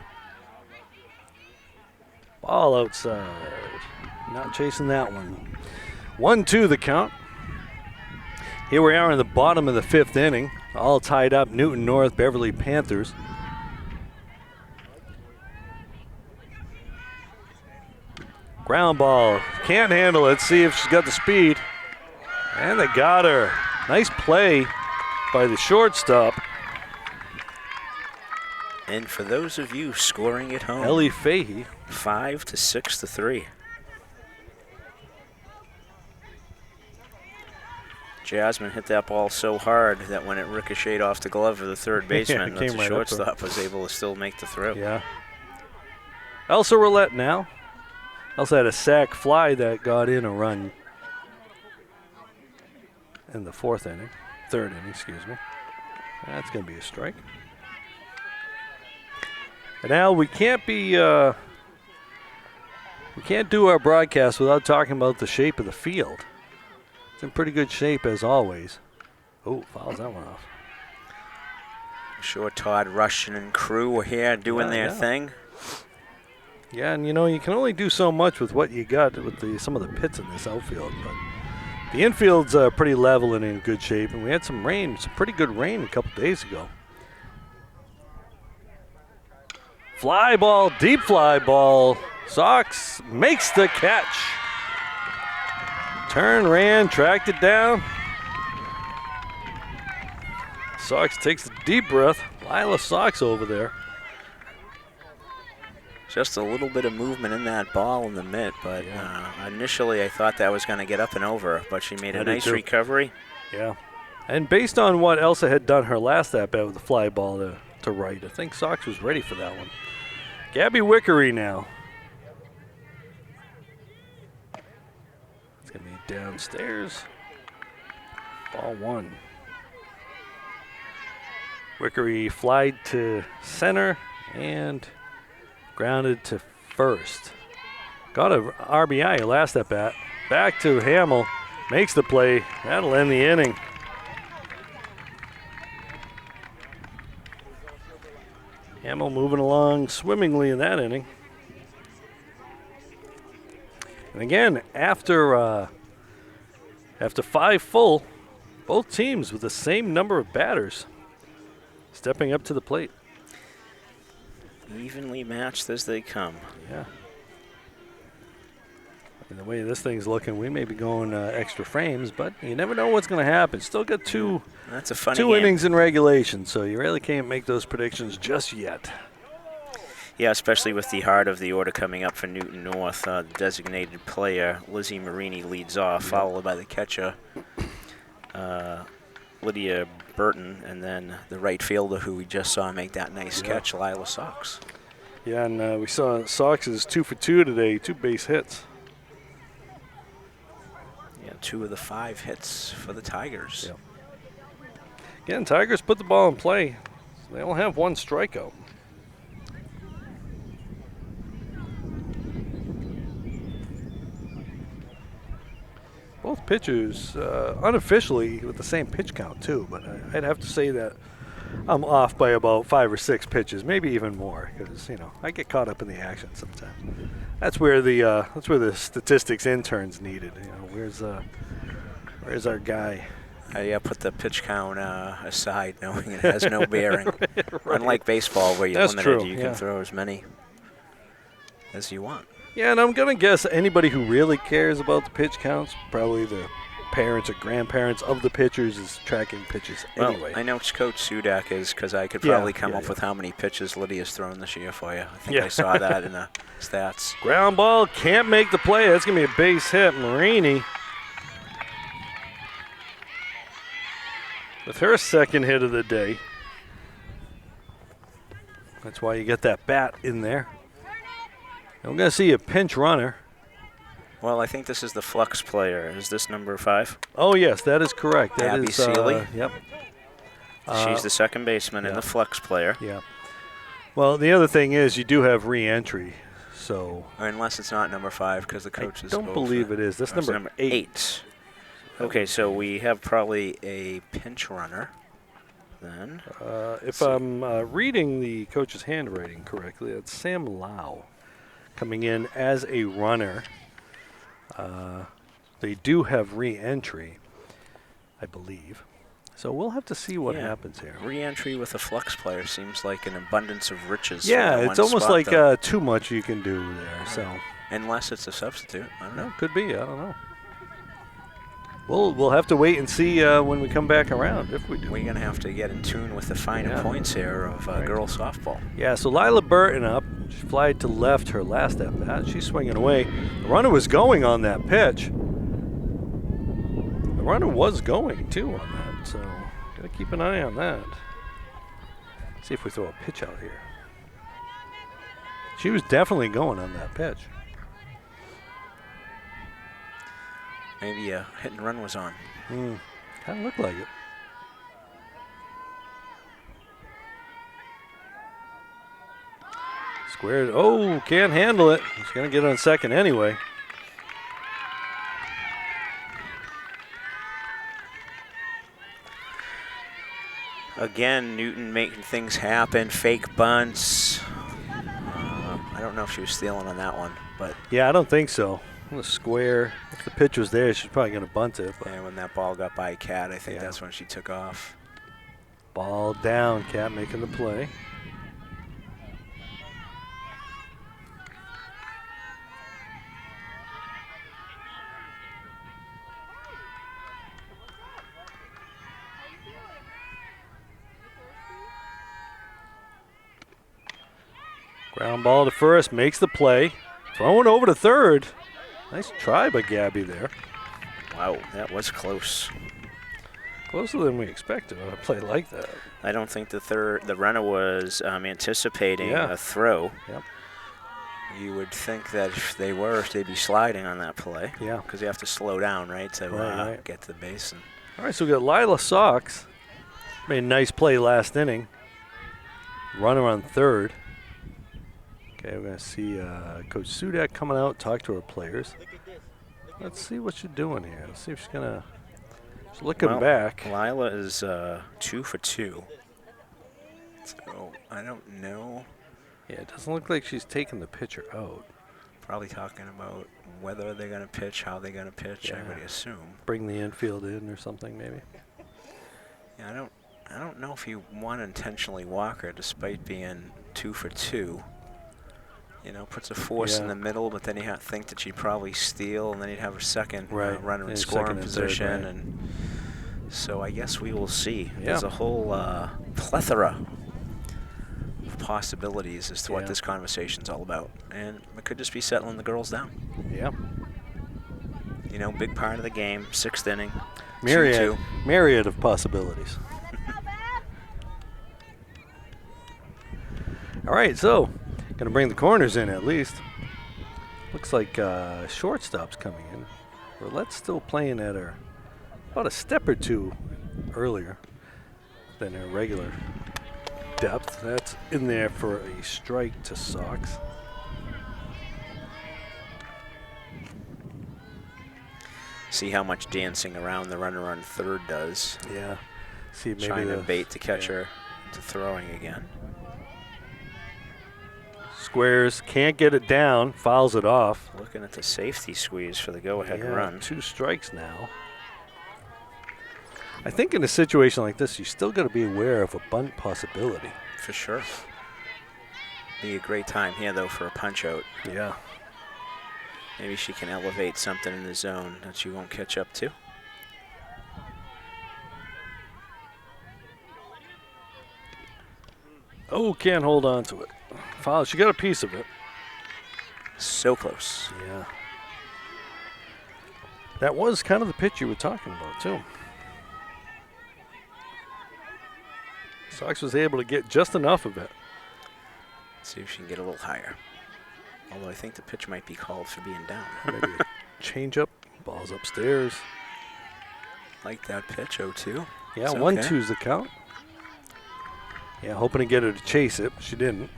Ball outside. Not chasing that one. 1-2 the count. Here we are in the bottom of the 5th inning. All tied up. Newton North, Beverly Panthers. Ground ball. Can't handle it. See if she's got the speed. And they got her. Nice play by the shortstop. And for those of you scoring at home, Ellie Fahey. 5 to 6 to 3. Jasmine hit that ball so hard that when it ricocheted off the glove of the third baseman, the right shortstop was able to still make the throw. Yeah. Elsa Roulette now. Elsa had a sac fly that got in a run in the 4th inning. 3rd inning, excuse me. That's going to be a strike. And now we can't be, we can't do our broadcast without talking about the shape of the field. It's in pretty good shape as always. Oh, fouls that one off. I'm sure Todd Rushton and crew were here doing their thing. Yeah, and you know, you can only do so much with what you got with some of the pits in this outfield. But the infield's pretty level and in good shape, and we had some rain, some pretty good rain a couple days ago. Fly ball, deep fly ball. Sox makes the catch. Turn, ran, tracked it down. Sox takes a deep breath. Lila Sox over there. Just a little bit of movement in that ball in the mitt, but initially I thought that was going to get up and over, but she made a nice recovery. Yeah. And based on what Elsa had done her last at-bat with the fly ball to right, I think Sox was ready for that one. Gabby Wickery now. It's going to be downstairs. Ball 1. Wickery flied to center and grounded to first. Got a RBI last at bat. Back to Hamill. Makes the play. That'll end the inning. Hamill moving along swimmingly in that inning. And again, after 5 full, both teams with the same number of batters stepping up to the plate. Evenly matched as they come. Yeah. And the way this thing's looking, we may be going extra frames, but you never know what's going to happen. Still got two innings in regulation, so you really can't make those predictions just yet. Yeah, especially with the heart of the order coming up for Newton North. The designated player, Lizzie Marini, leads off, followed by the catcher, Lydia Burton, and then the right fielder who we just saw make that nice catch, Lila Sox. Yeah, and we saw Sox is 2 for 2 today, 2 base hits. Yeah, 2 of the 5 hits for the Tigers. Yeah. Again, Tigers put the ball in play. They only have 1 strikeout. Both pitchers unofficially with the same pitch count too, but I'd have to say that I'm off by about 5 or 6 pitches, maybe even more, because I get caught up in the action sometimes. That's where the statistics interns needed. Where's our guy? Yeah, put the pitch count aside, knowing it has no bearing. Right. Unlike baseball, where you're That's limited, true, you yeah. can throw as many as you want. Yeah, and I'm going to guess anybody who really cares about the pitch counts, probably the parents or grandparents of the pitchers, is tracking pitches anyway. Well, I know Coach Sudak is, because I could probably come up with how many pitches Lydia's thrown this year for you. I think I saw that in the stats. Ground ball, can't make the play. That's going to be a base hit. Marini with her second hit of the day. That's why you get that bat in there. And we're going to see a pinch runner. Well, I think this is the flux player. Is this number 5? Oh, yes, that is correct. That Abby is, Seeley? Yep. She's the second baseman and the flux player. Yeah. Well, the other thing is you do have re-entry, so. Unless it's not number 5, because the coaches. I don't believe it is. That's number 8. Okay, so we have probably a pinch runner then. If I'm reading the coach's handwriting correctly, it's Sam Lau coming in as a runner. They do have re-entry, I believe. So we'll have to see what happens here. Re-entry with a flux player seems like an abundance of riches. Yeah, it's almost like too much you can do there. So unless it's a substitute, I don't know. No, could be. I don't know. We'll have to wait and see when we come back around, if we do. We're going to have to get in tune with the finer points here of girls softball. Yeah, so Lila Burton up. She flied to left her last at-bat. She's swinging away. The runner was going on that pitch. The runner was going, too, on that. So got to keep an eye on that. See if we throw a pitch out here. She was definitely going on that pitch. Maybe a hit and run was on. Kind of looked like it. Squared. Oh, can't handle it. He's going to get on second anyway. Again, Newton making things happen. Fake bunts. I don't know if she was stealing on that one, but yeah, I don't think so. The square. If the pitch was there, she's probably going to bunt it. And when that ball got by Cat, I think that's when she took off. Ball down. Cat making the play. Ground ball to first, makes the play. Throwing over to third. Nice try by Gabby there. Wow, that was close. Closer than we expected on a play like that. I don't think the runner was anticipating a throw. Yep. You would think that if they were, they'd be sliding on that play. Yeah. Because you have to slow down, right, to get to the base. All right, so we got Lila Sox. Made a nice play last inning. Runner on third. Okay, we're going to see Coach Sudak coming out, talk to her players. Let's see what she's doing here. Let's see if she's going to... She's looking back. Lila is 2 for 2. So, I don't know. Yeah, it doesn't look like she's taking the pitcher out. Probably talking about whether they're going to pitch, how they're going to pitch, I would assume. Bring the infield in or something, maybe. Yeah, I don't know if you want to intentionally walk her despite being 2 for 2. You know, puts a force in the middle, but then you have to think that she'd probably steal, and then you'd have a second runner in scoring position. And so I guess we will see. Yeah. There's a whole plethora of possibilities as to what this conversation's all about. And it could just be settling the girls down. Yeah. You know, big part of the game, 6th inning. Myriad of possibilities. All right, so going to bring the corners in at least. Looks like shortstop's coming in. Roulette's still playing at her about a step or two earlier than her regular depth. That's in there for a strike to Sox. See how much dancing around the runner on third does. Yeah. See, maybe trying to bait the catcher to throwing again. Squares, can't get it down, fouls it off. Looking at the safety squeeze for the go-ahead run. 2 strikes now. I think in a situation like this, you still got to be aware of a bunt possibility. For sure. Be a great time here, though, for a punch-out. Yeah. Maybe she can elevate something in the zone that she won't catch up to. Oh, can't hold on to it. Foul. She got a piece of it. So close. Yeah. That was kind of the pitch you were talking about, too. Sox was able to get just enough of it. Let's see if she can get a little higher. Although I think the pitch might be called for being down. Maybe a change-up. Ball's upstairs. Like that pitch, 0-2. Yeah, It's 1-2's the count. Yeah, hoping to get her to chase it. She didn't.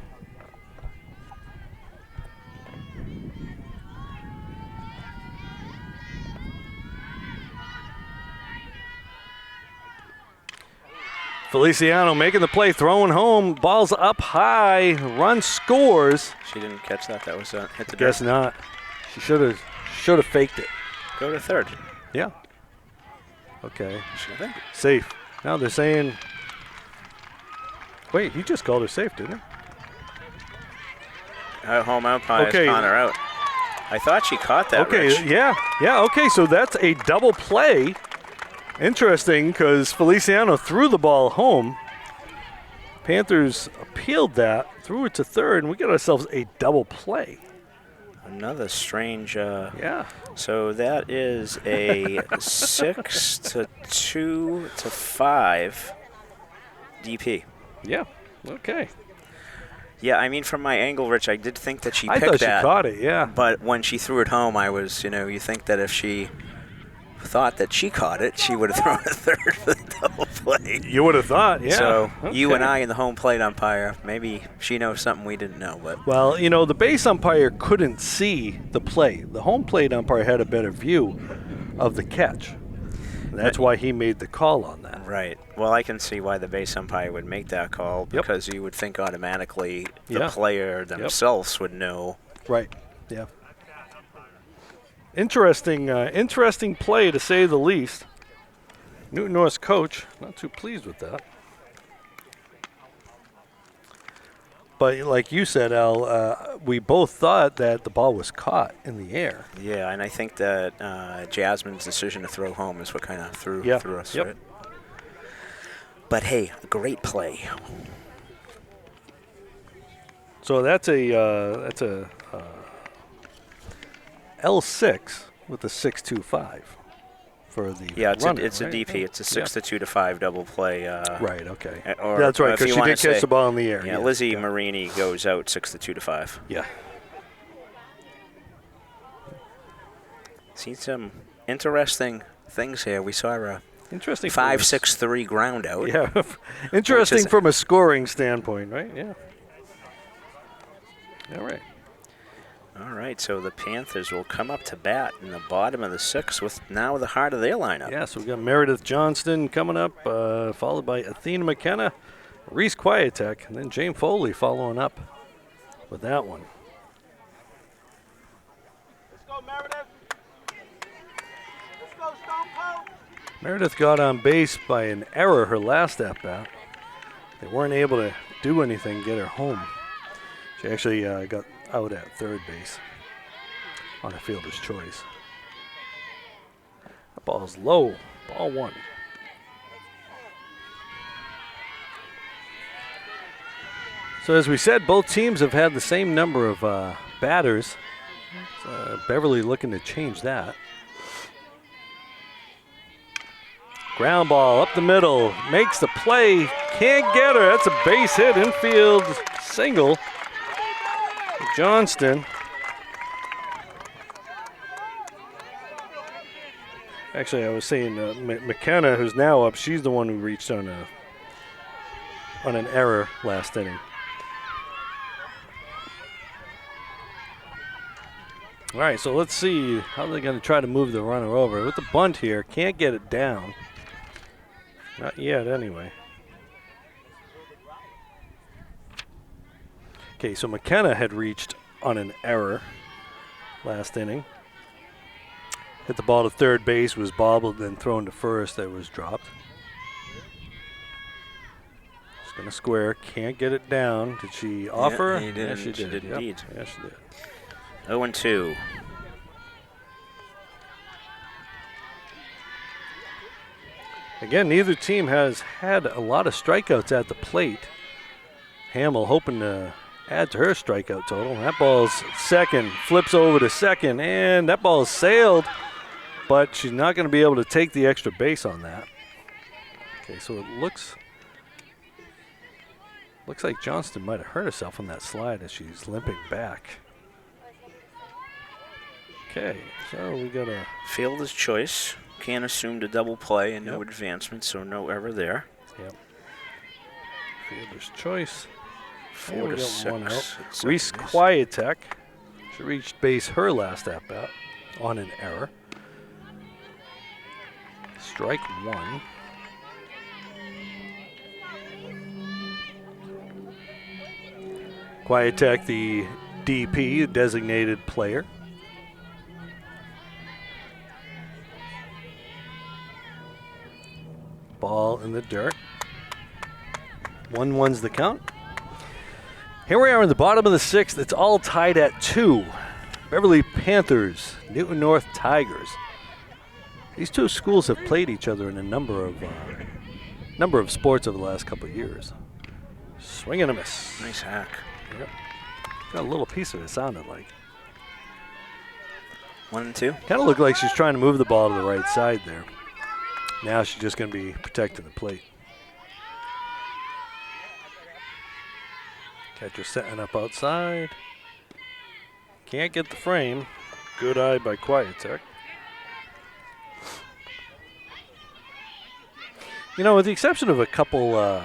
Feliciano making the play, throwing home. Ball's up high. Run scores. She didn't catch that. That was hit the Guess dirt. not. She should have faked it. Go to third. Yeah. Okay. Should think. Safe. Now they're saying. Wait, he just called her safe, didn't he? Home umpire Okay. on her out. I thought she caught that. Okay. Rich. Yeah. Okay. So that's a double play. Interesting, because Feliciano threw the ball home. Panthers appealed that, threw it to third, and we got ourselves a double play. Another strange. Yeah. So that is a 6-2-5 DP. Yeah. Okay. Yeah, I mean, from my angle, Rich, I did think that she I picked thought she that. caught it. Yeah. But when she threw it home, I was, you think that if she thought that she caught it, she would have thrown a third for the double play. You would have thought. Yeah. So you Okay. and I and the home plate umpire, maybe she knows something we didn't know. But Well, the base umpire couldn't see the play. The home plate umpire had a better view of the catch. That's why he made the call on that. right. Well, I can see why the base umpire would make that call, because you would think automatically the Yeah. player themselves would know. Right. Yeah. Interesting play to say the least. Newton North's coach not too pleased with that. But like you said, Al, we both thought that the ball was caught in the air. Yeah, and I think that Jasmine's decision to throw home is what kind of threw us. Yep. Right? But hey, great play. So that's a L6 with a 6.25 for the runner, it's right? a DP. It's a 6-2-5 double play. Right. Okay. Or That's right, if because you she wanna did catch say- the ball in the air. Yeah, Lizzie Marini goes out 6-2-5. Yeah. Seen some interesting things here. We saw a Interesting. 5-6-3 ground out. Yeah. Interesting is- from a scoring standpoint, right? Yeah. All right. All right, so the Panthers will come up to bat in the bottom of the sixth with now the heart of their lineup. Yeah, so we've got Meredith Johnston coming up, followed by Athena McKenna, Reese Quietek, and then Jane Foley following up with that one. Let's go, Meredith. Let's go, Stone Cold. Meredith got on base by an error her last at-bat. They weren't able to do anything, get her home. She actually got out at third base on a fielder's choice. That ball's low, ball one. So as we said, both teams have had the same number of batters. Beverly looking to change that. Ground ball up the middle, makes the play, can't get her. That's a base hit, infield single. Johnston. Actually, I was saying McKenna, who's now up, she's the one who reached on an error last inning. All right, so let's see how they're going to try to move the runner over. With the bunt here, can't get it down. Not yet, anyway. Okay, so McKenna had reached on an error last inning. Hit the ball to third base, was bobbled, then thrown to first. That was dropped. She's going to square. Can't get it down. Did she offer? Yeah, he did. Yeah, she did. She did Yep. indeed. Yeah, she did. 0-2. Again, neither team has had a lot of strikeouts at the plate. Hamill hoping to add to her strikeout total. That ball's second, flips over to second, and that ball is sailed, but she's not going to be able to take the extra base on that. Okay, so it looks like Johnston might have hurt herself on that slide as she's limping back. Okay, so we got a Fielder's choice. Can't assume to double play and no Yep. advancement, so no error there. Yep. Fielder's choice. 4 we to got one 6. out. at second Reese base. Quietek. She reached base her last at bat on an error. Strike one. Quietek, the DP, designated player. Ball in the dirt. 1-1's the count. Here we are in the bottom of the sixth. It's all tied at 2. Beverly Panthers, Newton North Tigers. These two schools have played each other in a number of sports over the last couple of years. Swing and a miss. Nice hack. Yep. Got a little piece of it, sounded like. 1-2. Kind of looked like she's trying to move the ball to the right side there. Now she's just going to be protecting the plate. Catcher setting up outside. Can't get the frame. Good eye by Quietek. You know, with the exception of a couple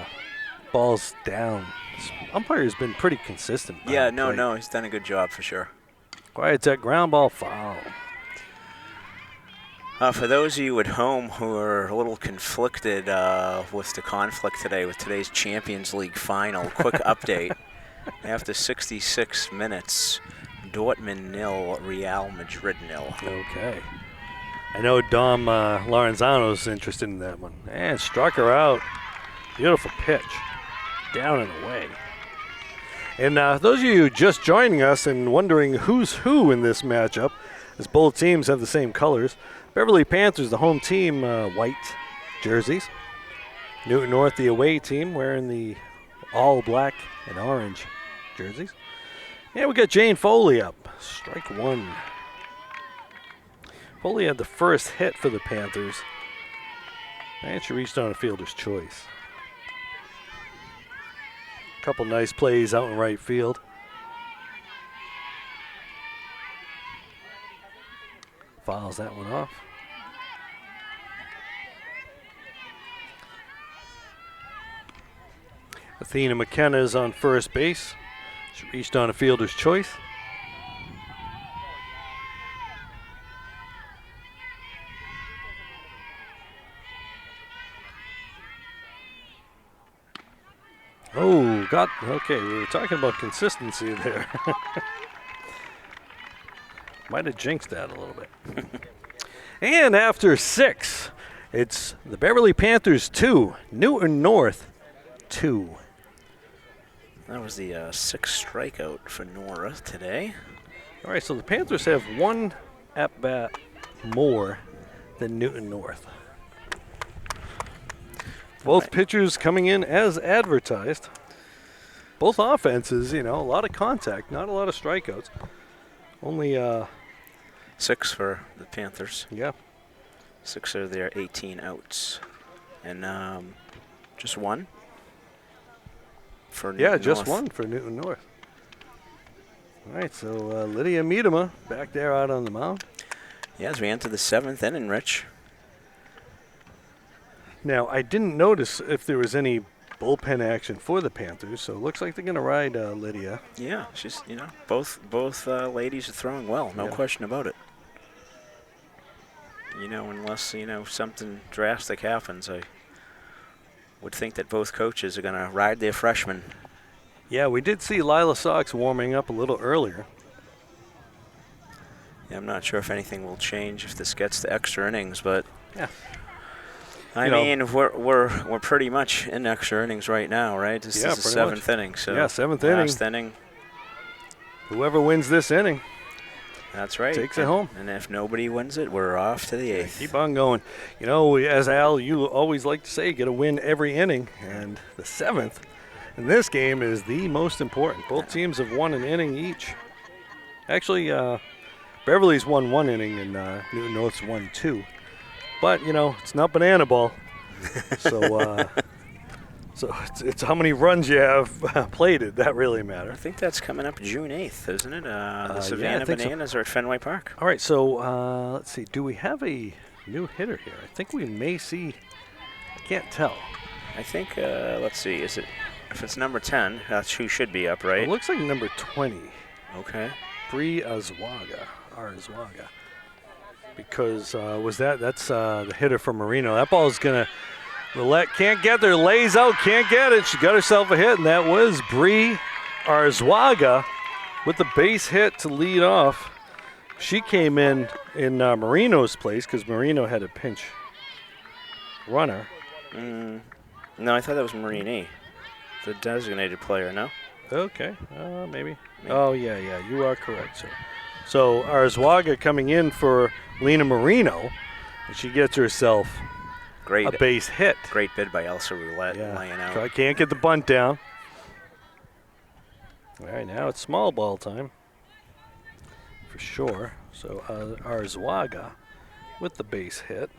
balls down, this umpire's been pretty consistent. Yeah, behind the plate. no, he's done a good job for sure. Quietek, ground ball, foul. For those of you at home who are a little conflicted with the conflict today with today's Champions League final, quick update. After 66 minutes, Dortmund 0, Real Madrid 0. Okay. I know Dom Lorenzano's interested in that one. And struck her out. Beautiful pitch. Down and away. And those of you just joining us and wondering who's who in this matchup, as both teams have the same colors, Beverly Panthers, the home team, white jerseys. Newton North, the away team, wearing the all black and orange jerseys. And we got Jane Foley up. Strike one. Foley had the first hit for the Panthers. And she reached on a fielder's choice. Couple nice plays out in right field. Fouls that one off. Athena McKenna is on first base. She reached on a fielder's choice. Oh, okay, we were talking about consistency there. Might have jinxed that a little bit. And after 6, it's the Beverly Panthers 2, Newton North 2. That was the 6th strikeout for Nora today. All right, so the Panthers have one at-bat more than Newton North. Both pitchers coming in as advertised. Both offenses, a lot of contact, not a lot of strikeouts. Only, 6 for the Panthers. yeah. 6 of their 18 outs. And just one for Newton Yeah, just North. one for Newton North. All right, so Lydia Miedema back there out on the mound. Yeah, as we enter the 7th inning, Rich. Now, I didn't notice if there was any bullpen action for the Panthers, so it looks like they're going to ride Lydia. Yeah, she's, both ladies are throwing well, no Yeah. question about it. Unless, something drastic happens, I would think that both coaches are going to ride their freshmen. Yeah, we did see Lila Sox warming up a little earlier. Yeah, I'm not sure if anything will change if this gets to extra innings, but Yeah. I mean, we're pretty much in extra innings right now, right? This is the seventh inning. So yeah, seventh last inning. Whoever wins this inning, that's right, takes it home. And if nobody wins it, we're off to the eighth. Keep on going. As Al, you always like to say, get a win every inning, and the seventh in this game is the most important. Both teams have won an inning each. Actually, Beverly's won one inning, and Newton North's won two. But, it's not banana ball. So it's how many runs you have plated that really matter. I think that's coming up June 8th, isn't it? The Savannah Bananas are at Fenway Park. All right, so let's see. Do we have a new hitter here? I think we may see. I can't tell. I think, let's see, if it's number 10, that's who should be up, right? It looks like number 20. Okay. Bree Arzwaga. Because that's the hitter from Marino. That ball is going to, Roulette can't get there, lays out, can't get it. She got herself a hit, and that was Bree Arzwaga with the base hit to lead off. She came in Marino's place because Marino had a pinch runner. No, I thought that was Marini, the designated player, no? Okay, maybe. Oh, yeah, you are correct, sir. So Arzwaga coming in for Lena Marino, and she gets herself a base hit. Great bid by Elsa Roulette laying out. Can't get the bunt down. All right, now it's small ball time for sure. So Arzwaga with the base hit.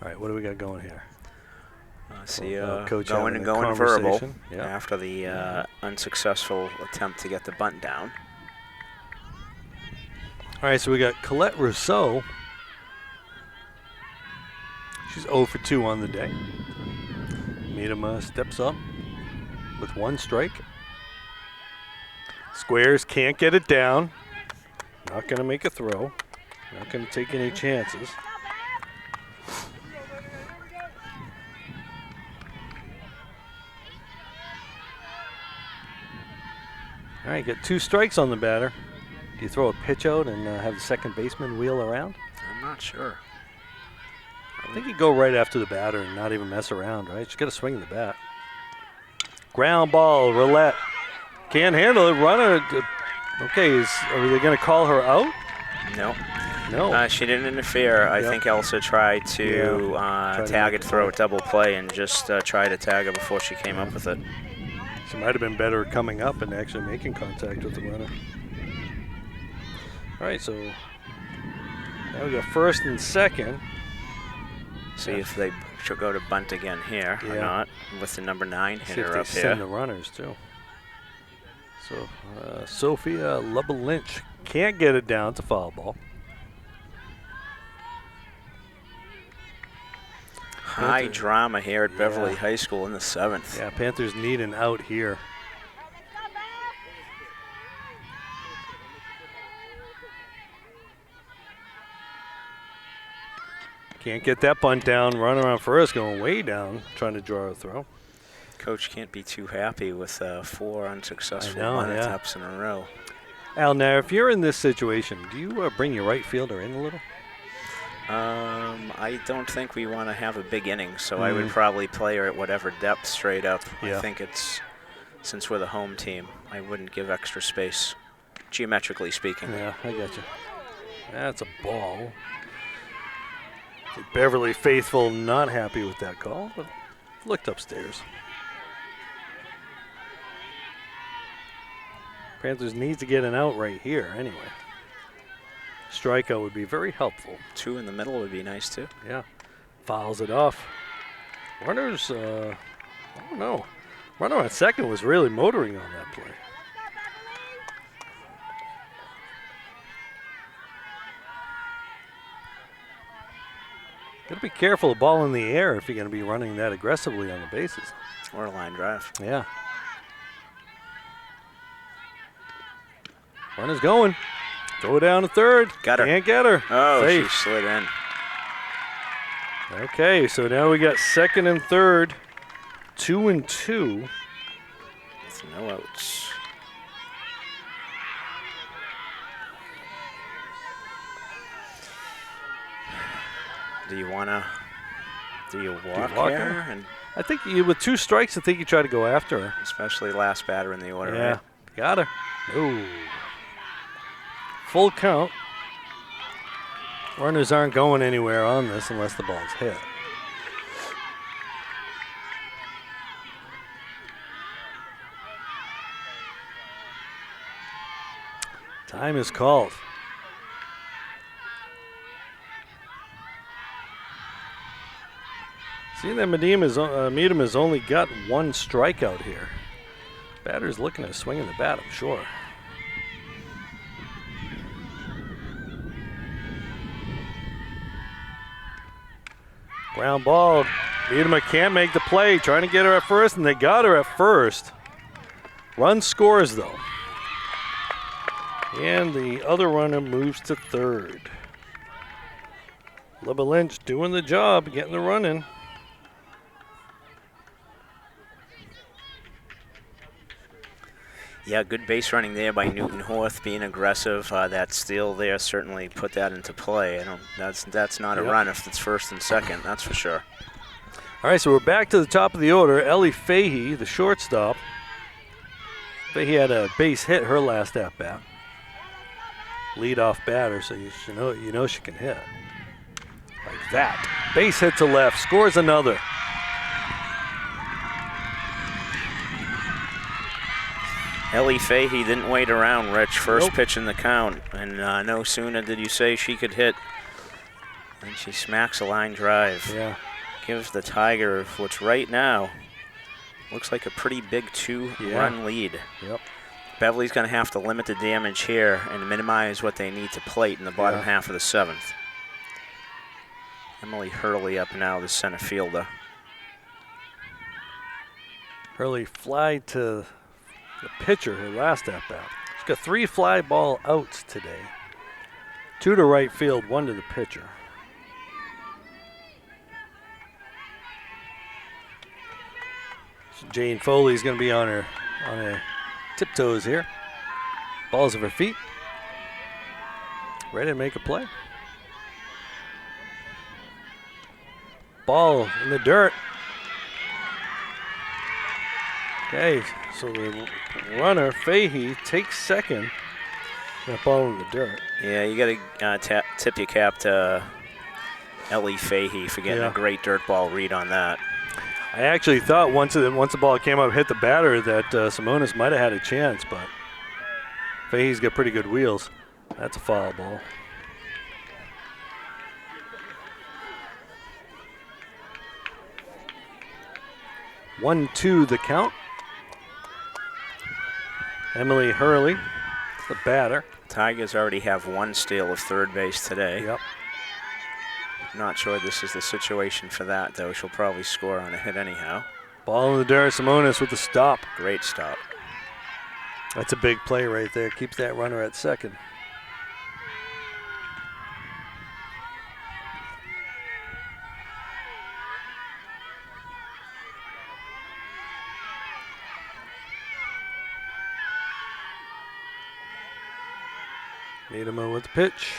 All right, what do we got going here? Coach going verbal after the unsuccessful attempt to get the bunt down. All right, so we got Colette Rousseau. She's 0 for 2 on the day. Miedema steps up with one strike. Squares can't get it down. Not going to make a throw. Not going to take any chances. All right, got 2 strikes on the batter. Do you throw a pitch out and have the second baseman wheel around? I'm not sure. I think you go right after the batter and not even mess around, right? You got to swing the bat. Ground ball, Roulette. Can't handle it. Runner. Okay, are they going to call her out? No. She didn't interfere. I think Elsa tried to tag it, throw a double play, and just try to tag her before she came up with it. She might have been better coming up and actually making contact with the runner. All right, so now we got first and second. See if they should go to bunt again here or not with the number 9 hitter up here. Send the runners too. So Sophia Lubba-Lynch can't get it down to foul ball. High drama here at Beverly High School in the 7th. Yeah, Panthers need an out here. Can't get that bunt down. Runner on first, going way down, trying to draw a throw. Coach can't be too happy with 4 unsuccessful bunt attempts in a row. Al, now if you're in this situation, do you bring your right fielder in a little? I don't think we want to have a big inning, so I would probably play her at whatever depth straight up. I think since we're the home team, I wouldn't give extra space, geometrically speaking. Yeah, I got you. That's a ball. The Beverly faithful not happy with that call, but looked upstairs. Panthers need to get an out right here anyway. Strikeout would be very helpful. 2 in the middle would be nice too. Yeah. Fouls it off. Runners, I don't know. Runner on second was really motoring on that play. Got to be careful of ball in the air if you're going to be running that aggressively on the bases. Or a line drive. Yeah. Runner's going. Throw down to third. Got her. Can't get her. Oh, safe. She slid in. Okay, so now we got second and third. 2 and 2. With no outs. Do you walk walk here? her? And I think with 2 strikes, I think you try to go after her. especially last batter in the order. Yeah, Right? got her. Ooh. Full count. Runners aren't going anywhere on this unless the ball's hit. Time is called. Seeing that Medem has only got 1 strikeout here. Batter's looking at swinging the bat, I'm sure. Ground ball. Medem can't make the play. Trying to get her at first, and they got her at first. Run scores, though. And the other runner moves to third. Libba Lynch doing the job, getting the run in. Yeah, good base running there by Newton Horth, being aggressive. That steal there certainly put that into play. That's not a run if it's first and second, that's for sure. All right, so we're back to the top of the order. Ellie Fahey, the shortstop. Fahey had a base hit her last at-bat. Lead-off batter, so you know she can hit. Like that. Base hit to left, scores another. Ellie Fahey didn't wait around, Rich. First pitch in the count, and no sooner did you say she could hit, and she smacks a line drive. Yeah. Gives the Tiger, which right now looks like a pretty big 2-run lead. Yep. Beverly's going to have to limit the damage here and minimize what they need to plate in the bottom half of the 7th. Emily Hurley up now, the center fielder. Hurley fly to the pitcher her last at-bat. She's got 3 fly ball outs today. 2 to right field, 1 to the pitcher. So Jane Foley's going to be on her tiptoes here. Balls of her feet. Ready to make a play. Ball in the dirt. Okay, so the runner, Fahey, takes second. That ball in the dirt. Yeah, you got to tip your cap to Ellie Fahey for getting a great dirt ball read on that. I actually thought once the ball came up, hit the batter, that Simonis might have had a chance, but Fahey's got pretty good wheels. That's a foul ball. One, 2 the count. Emily Hurley, the batter. Tigers already have 1 steal of third base today. Yep. Not sure this is the situation for that, though. She'll probably score on a hit anyhow. Ball in the dirt, Simonis with the stop. Great stop. That's a big play right there. Keeps that runner at second. Niedema with the pitch.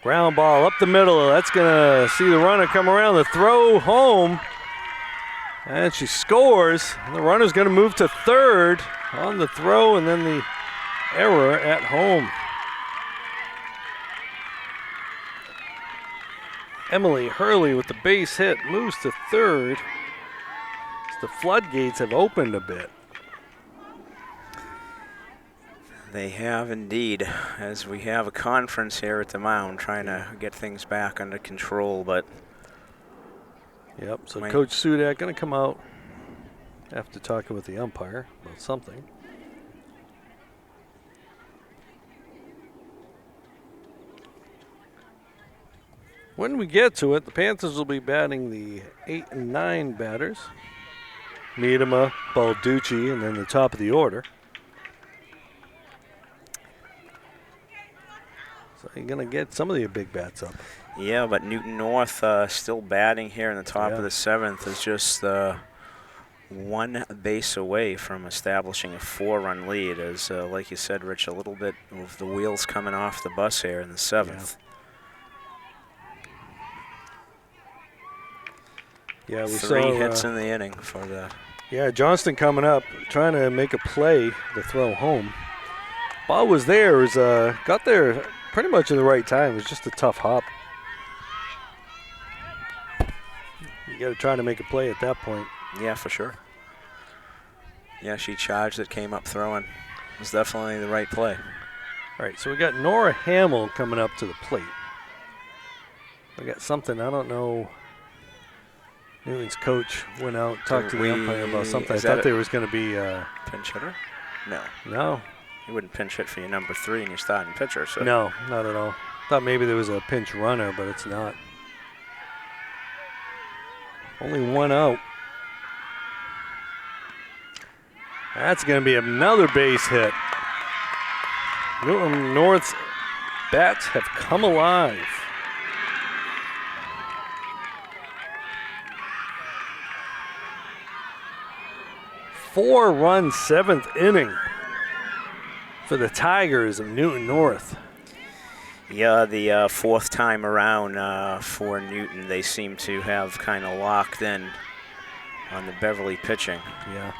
Ground ball up the middle. That's going to see the runner come around. The throw home. And she scores. And the runner's going to move to third on the throw and then the error at home. Emily Hurley with the base hit moves to third. The floodgates have opened a bit. They have indeed, as we have a conference here at the mound trying to get things back under control, but... Yep, so Coach Sudak going to come out after talking with the umpire about something. When we get to it, the Panthers will be batting the 8 and 9 batters. Niedema, Balducci, and then the top of the order. So you're going to get some of the big bats up. Yeah, but Newton North still batting here in the top of the 7th is just 1 base away from establishing a 4-run lead. As, like you said, Rich, a little bit of the wheels coming off the bus here in the 7th. Yeah, we Three saw hits in the inning for the. Yeah, Johnston coming up, trying to make a play to throw home. Ball was there, got there pretty much in the right time. It was just a tough hop. You got to try to make a play at that point. Yeah, for sure. Yeah, she charged it, came up throwing. It was definitely the right play. All right, so we got Nora Hamill coming up to the plate. We got something, I don't know. Newton's coach went out and talked to the umpire about something. I thought there was going to be pinch hitter? No. No. You wouldn't pinch hit for your number 3 and your starting pitcher. So. No, not at all. Thought maybe there was a pinch runner, but it's not. Only one out. That's going to be another base hit. Newton North's bats have come alive. Four-run seventh inning for the Tigers of Newton North. Yeah, the fourth time around for Newton, they seem to have kind of locked in on the Beverly pitching. Yeah.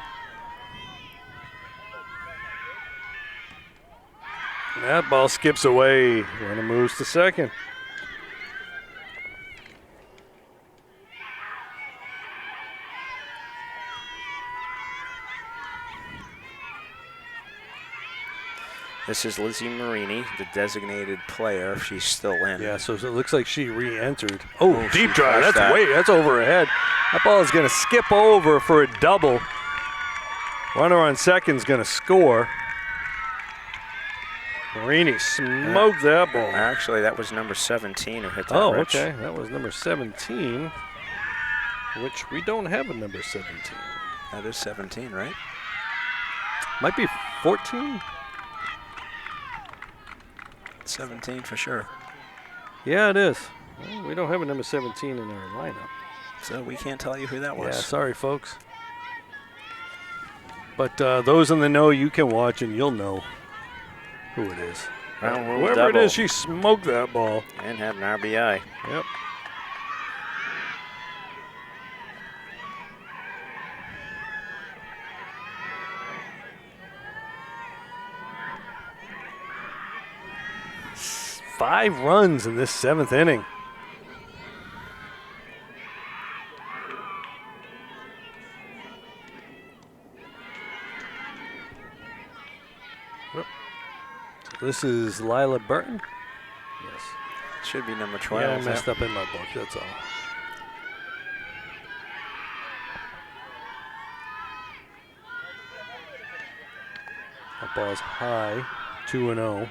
That ball skips away. Runner moves to second. This is Lizzie Marini, the designated player, if she's still in. Yeah, so it looks like she re-entered. Oh, deep drive. That's that's over her head. That ball is going to skip over for a double. Runner on second's going to score. Marini smoked that ball. Actually, that was number 17 who hit that. Oh, Rich. okay. That was number 17, which we don't have a number 17. That is 17, right? Might be 14. 17 for sure. Yeah, it is. Well, we don't have a number 17 in our lineup. So we can't tell you who that was. Yeah, sorry, folks. But those in the know, you can watch and you'll know who it is. Whoever double. it is, she smoked that ball. And had an RBI. Yep. Five runs in this seventh inning. This is Lila Burton. Yes. Should be number 12. Yeah, I messed up in my book, that's all. That ball's high, 2-0.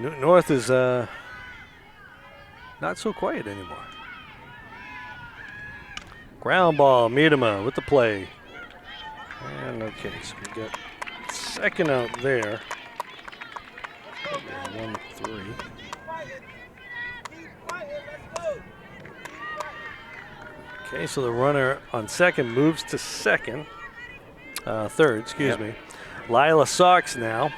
Newton North is not so quiet anymore. Ground ball, Miedema with the play. And okay, so we got second out there. 1-3. Okay, so the runner on second moves to third, excuse me. Lila Sox now.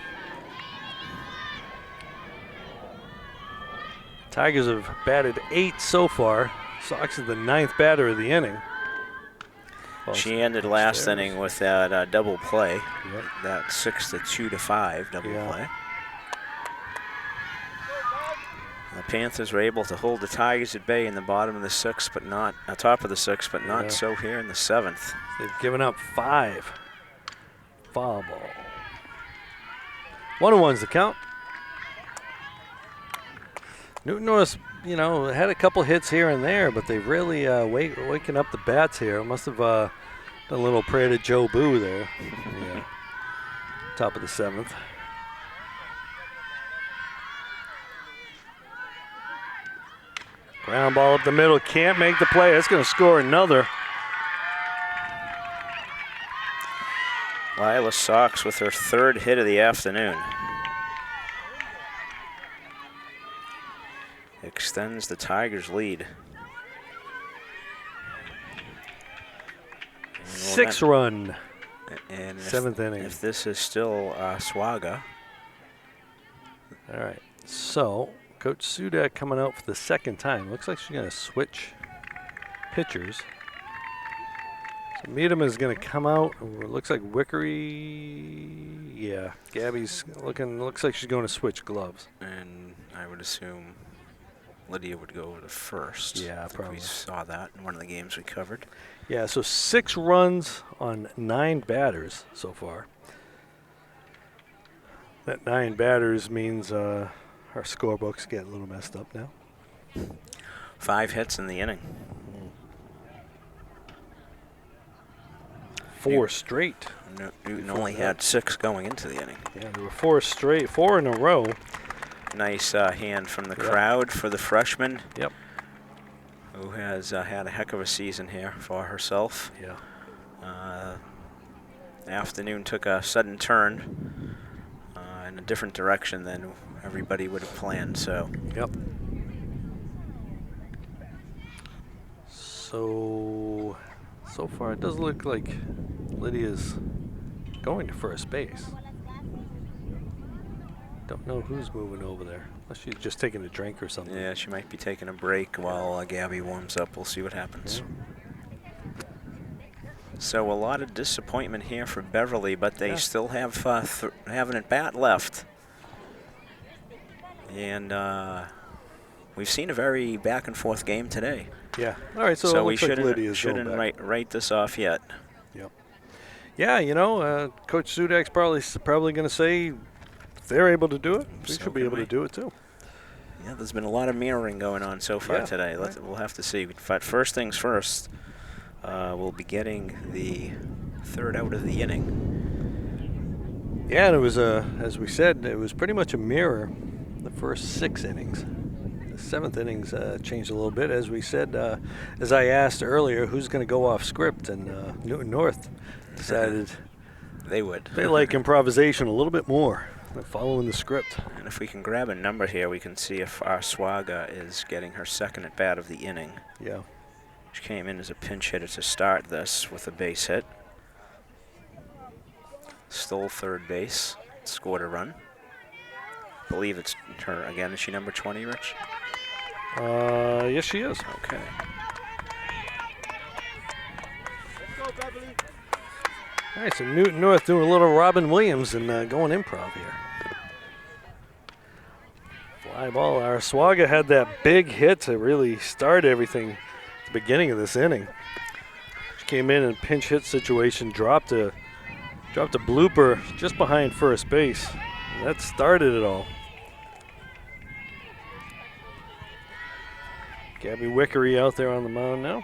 Tigers have batted 8 so far. Sox is the 9th batter of the inning. She ended last inning with that double play. Yep. That 6-2-5 double play. The Panthers were able to hold the Tigers at bay in the bottom of the 6th, but not top of the 6th, but not so here in the 7th. They've given up 5. Foul ball. 1-1's the count. Newton North, had a couple hits here and there, but they've really waking up the bats here. Must have done a little prayer to Joe Boo there. Yeah. Top of the 7th. Ground ball up the middle, can't make the play. That's going to score another. Lila Sox with her 3rd hit of the afternoon. Extends the Tigers' lead. 6-run And Seventh inning. If this is still Swaga, All right. So, Coach Sudak coming out for the second time. Looks like she's going to switch pitchers. So, Meadham is going to come out. It looks like Wickery. Yeah, Gabby's looks like she's going to switch gloves. and I would assume Lydia would go to first. Yeah, I think probably. we saw that in one of the games we covered. Yeah, so 6 runs on 9 batters so far. That 9 batters means our scorebook's getting a little messed up now. 5 hits in the inning. 4 straight. Newton only had 6 going into the inning. Yeah, there were 4 in a row. Nice hand from the crowd for the freshman. Yep. Who has had a heck of a season here for herself. Yeah. Afternoon took a sudden turn in a different direction than everybody would have planned. So. Yep. So far it does look like Lydia's going to first base. Don't know who's moving over there. Unless she's just taking a drink or something. Yeah, she might be taking a break while Gabby warms up. We'll see what happens. Yeah. So a lot of disappointment here for Beverly, but they still have have an at-bat left. And we've seen a very back-and-forth game today. Yeah. All right, so it we looks like shouldn't, Lydia's going back. write this off yet. Yep. Yeah, Coach Sudak's probably going to say if they're able to do it, we So should be can able we. to do it too. Yeah, there's been a lot of mirroring going on so far today. right. We'll have to see. But first things first, we'll be getting the 3rd out of the inning. Yeah, and it was as we said, it was pretty much a mirror the first 6 innings. The 7th innings changed a little bit, as we said. As I asked earlier, who's going to go off script, and Newton North decided They would. they like improvisation a little bit more than following the script. And if we can grab a number here, we can see if our Swaga is getting her 2nd at bat of the inning. Yeah. She came in as a pinch hitter to start this with a base hit. Stole 3rd base, scored a run. Believe it's her again. Is she number 20, Rich? Yes, she is. Okay. Let's go, Beverly. All right, so Newton North doing a little Robin Williams and going improv here. Fly ball. Our Swaga had that big hit to really start everything at the beginning of this inning. She came in pinch hit situation, dropped a blooper just behind first base. And that started it all. Gabby Wickery out there on the mound now.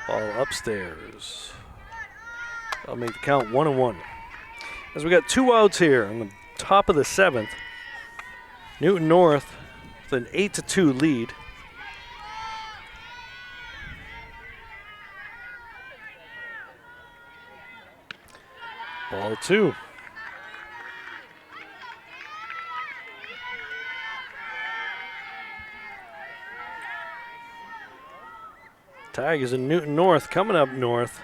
Ball upstairs. I'll make the count 1-1. As we got 2 outs here on the top of the 7th. Newton North with an 8-2 lead. Ball 2. Tigers in Newton North coming up north.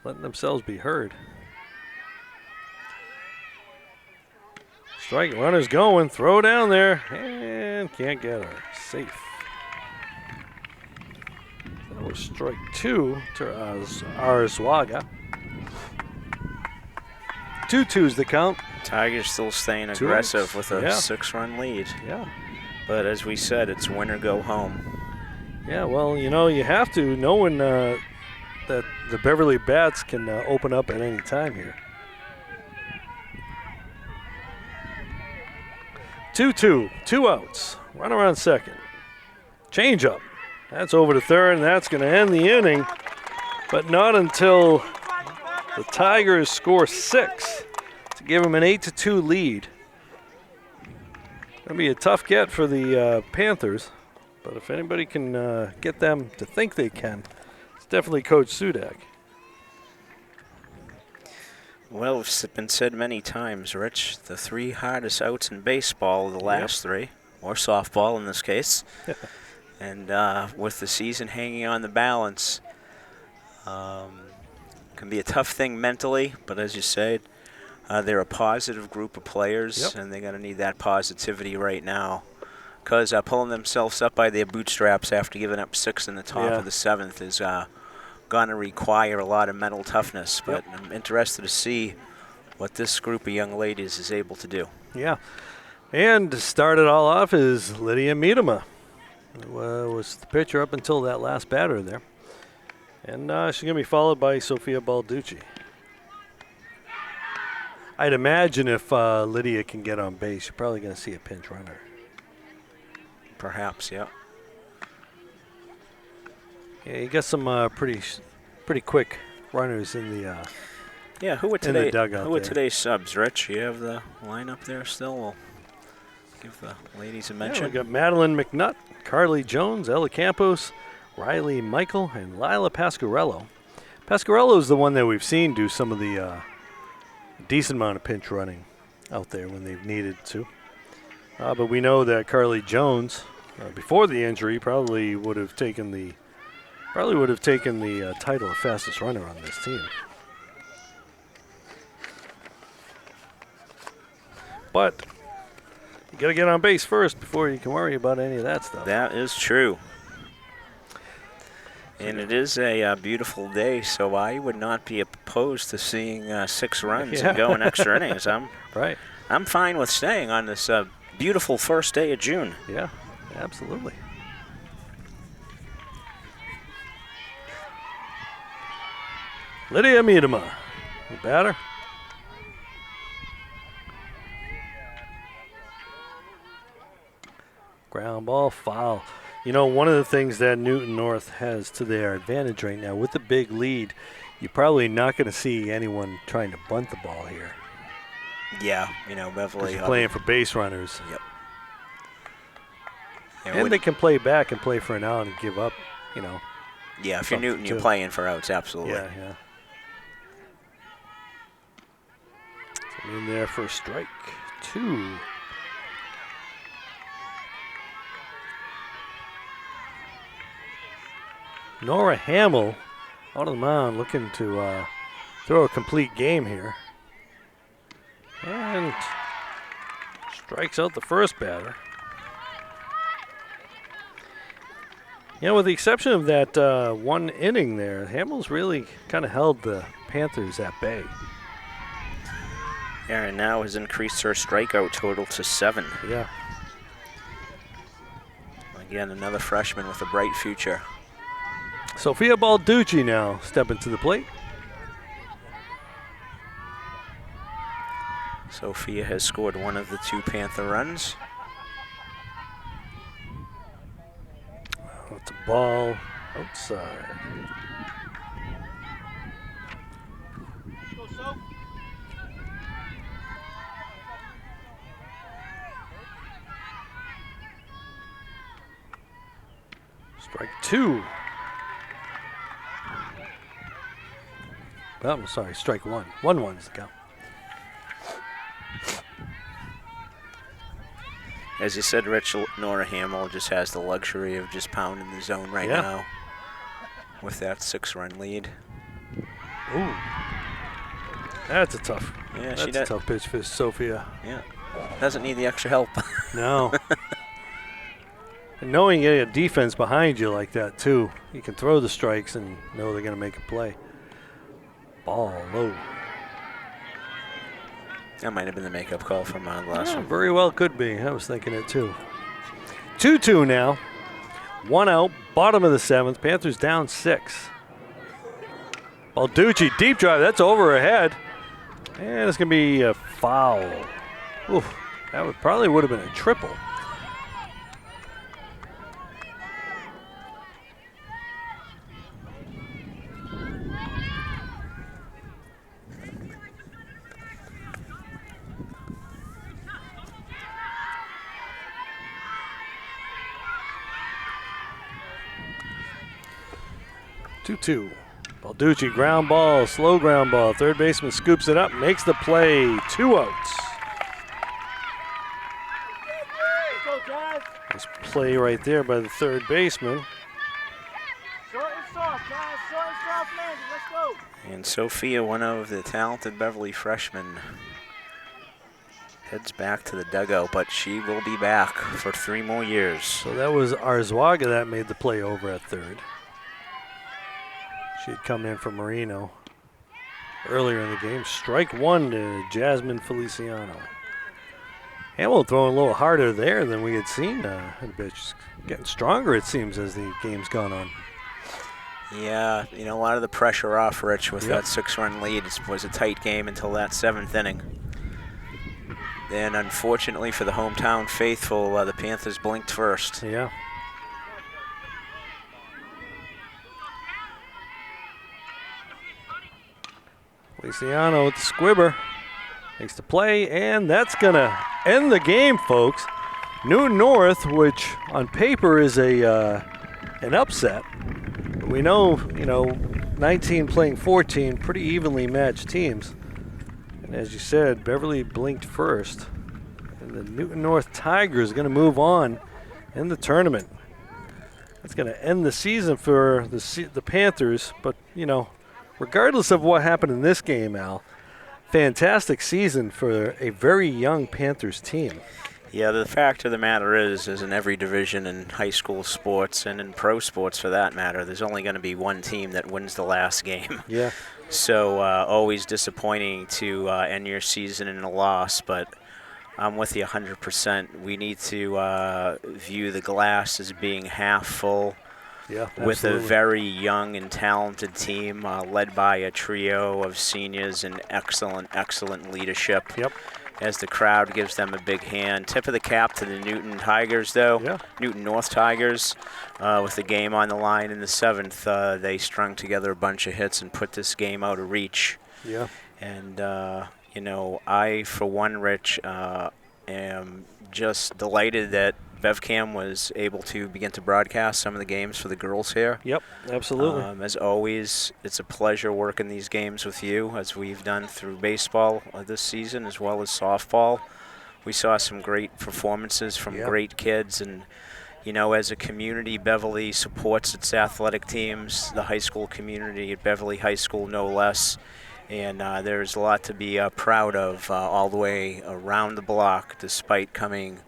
Letting themselves be heard. Strike runners going. Throw down there. And can't get her. Safe. That was strike 2 to Arzwaga. 2-2's the count. Tigers still staying 2 aggressive outs. with a Yeah. 6-run lead. Yeah. But as we said, it's win or go home. Yeah, well, you have to, knowing that the Beverly Bats can open up at any time here. 2-2, 2 outs. Runner on second. Change up. That's over to third, and that's going to end the inning. But not until the Tigers score 6 to give them an 8-2 lead. Going to be a tough get for the Panthers. But if anybody can get them to think they can, it's definitely Coach Sudak. Well, it's been said many times, Rich, the 3 hardest outs in baseball are the last 3, or softball in this case. And with the season hanging on the balance, can be a tough thing mentally, but as you said, they're a positive group of players, and they're going to need that positivity right now. Because pulling themselves up by their bootstraps after giving up 6 in the top of the 7th is going to require a lot of mental toughness. But I'm interested to see what this group of young ladies is able to do. Yeah. And to start it all off is Lydia Miedema, who was the pitcher up until that last batter there. And she's going to be followed by Sophia Balducci. I'd imagine if Lydia can get on base, you're probably going to see a pinch runner. Perhaps, yeah. Yeah, you got some pretty quick runners in the who are dugout who are there. today's subs, Rich? You have the lineup there still? We'll give the ladies a mention. We got Madeline McNutt, Carly Jones, Ella Campos, Riley Michael, and Lila Pasquarello. Pasquarello is the one that we've seen do some of the decent amount of pinch running out there when they've needed to. But we know that Carly Jones, before the injury, probably would have taken the title of fastest runner on this team. But you got to get on base first before you can worry about any of that stuff. That is true. And it is a beautiful day, so I would not be opposed to seeing 6 runs and going extra innings. I'm fine with staying on this beautiful first day of June. Yeah, absolutely. Lydia Miedema, the batter. Ground ball, foul. You know, one of the things that Newton North has to their advantage right now, with the big lead, you're probably not going to see anyone trying to bunt the ball here. Yeah, Beverly. Playing for base runners. Yep. And they can play back and play for an out and give up, Yeah, if you're Newton, you're playing for outs, absolutely. Yeah. So in there for strike 2. Nora Hamill out of the mound looking to throw a complete game here. And strikes out the first batter. With the exception of that one inning there, Hamill's really kind of held the Panthers at bay. Yeah, and now has increased her strikeout total to 7. Yeah. Again, another freshman with a bright future. Sophia Balducci now stepping to the plate. Sophia has scored one of the 2 Panther runs. It's a ball outside. Go, Soph. Strike 2. Oh, I'm sorry, strike 1. 1-1 is the count. As you said, Rich, Nora Hamill just has the luxury of just pounding the zone right now with that 6-run lead. Ooh. That's a tough. Yeah, that's a tough pitch for Sophia. Yeah. Doesn't need the extra help. No. And knowing you have a defense behind you like that, too, you can throw the strikes and know they're going to make a play. Ball low. That might have been the makeup call from the last one. Very well could be. I was thinking it, too. 2-2 now. 1 out, bottom of the 7th. Panthers down 6. Balducci, deep drive. That's over her head. And it's going to be a foul. Oof, that probably would have been a triple. Two. Balducci, ground ball, slow ground ball. Third baseman scoops it up, makes the play. 2 outs. Go, Jazz. Nice play right there by the third baseman. Short and soft, Jazz. Short and soft landing. Let's go. And Sophia, one of the talented Beverly freshmen, heads back to the dugout, but she will be back for 3 more years. So that was Arzwaga that made the play over at third. She had come in for Marino earlier in the game. Strike one to Jasmine Feliciano. Hamill throwing a little harder there than we had seen. She's getting stronger, it seems, as the game's gone on. Yeah, a lot of the pressure off Rich with that 6-run lead. It was a tight game until that 7th inning. And unfortunately for the hometown faithful, the Panthers blinked first. Yeah. Feliciano with the squibber. Makes the play, and that's going to end the game, folks. Newton North, which on paper is an upset. We know, 19 playing 14, pretty evenly matched teams. And as you said, Beverly blinked first. And the Newton North Tigers are going to move on in the tournament. That's going to end the season for the Panthers. But, regardless of what happened in this game, Al, fantastic season for a very young Panthers team. Yeah, the fact of the matter is in every division in high school sports and in pro sports for that matter, there's only going to be one team that wins the last game. Yeah. So always disappointing to end your season in a loss, but I'm with you 100%. We need to view the glass as being half full. Yeah, with a very young and talented team led by a trio of seniors and excellent leadership. Yep. As the crowd gives them a big hand. Tip of the cap to the Newton Tigers, though. Yeah. Newton North Tigers, with the game on the line in the 7th, they strung together a bunch of hits and put this game out of reach. Yeah. And, I, for one, Rich, am just delighted that BevCam was able to begin to broadcast some of the games for the girls here. Yep, absolutely. As always, it's a pleasure working these games with you, as we've done through baseball this season as well as softball. We saw some great performances from great kids, and as a community, Beverly supports its athletic teams, the high school community at Beverly High School no less. And there's a lot to be proud of all the way around the block, despite coming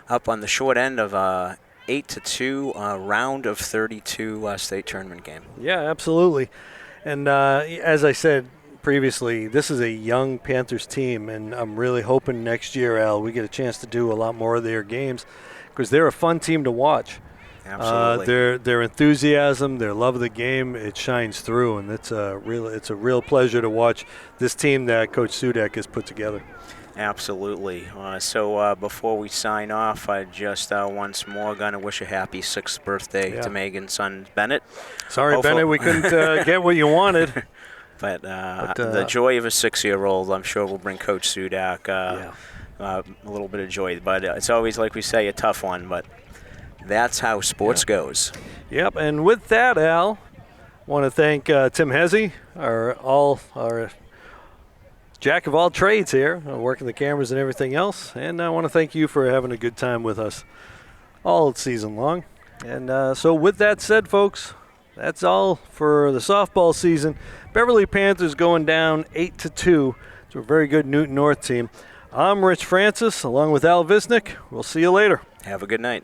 up on the short end of 8-2 round of 32 state tournament game. Yeah, absolutely. And as I said previously, this is a young Panthers team, and I'm really hoping next year, Al, we get a chance to do a lot more of their games, because they're a fun team to watch. Absolutely. Their enthusiasm, their love of the game, it shines through, and it's a real pleasure to watch this team that Coach Sudak has put together. Absolutely. So before we sign off, I just once more going to wish a happy 6th birthday to Megan's son, Bennett. Sorry, Bennett, we couldn't get what you wanted. But the joy of a 6-year-old, I'm sure, will bring Coach Sudak a little bit of joy. But it's always, like we say, a tough one. But that's how sports goes. Yep, and with that, Al, I want to thank Tim Hesse, our jack of all trades here, working the cameras and everything else. And I want to thank you for having a good time with us all season long. And so with that said, folks, that's all for the softball season. Beverly Panthers going down 8-2 to a very good Newton North team. I'm Rich Francis, along with Al Visnick. We'll see you later. Have a good night.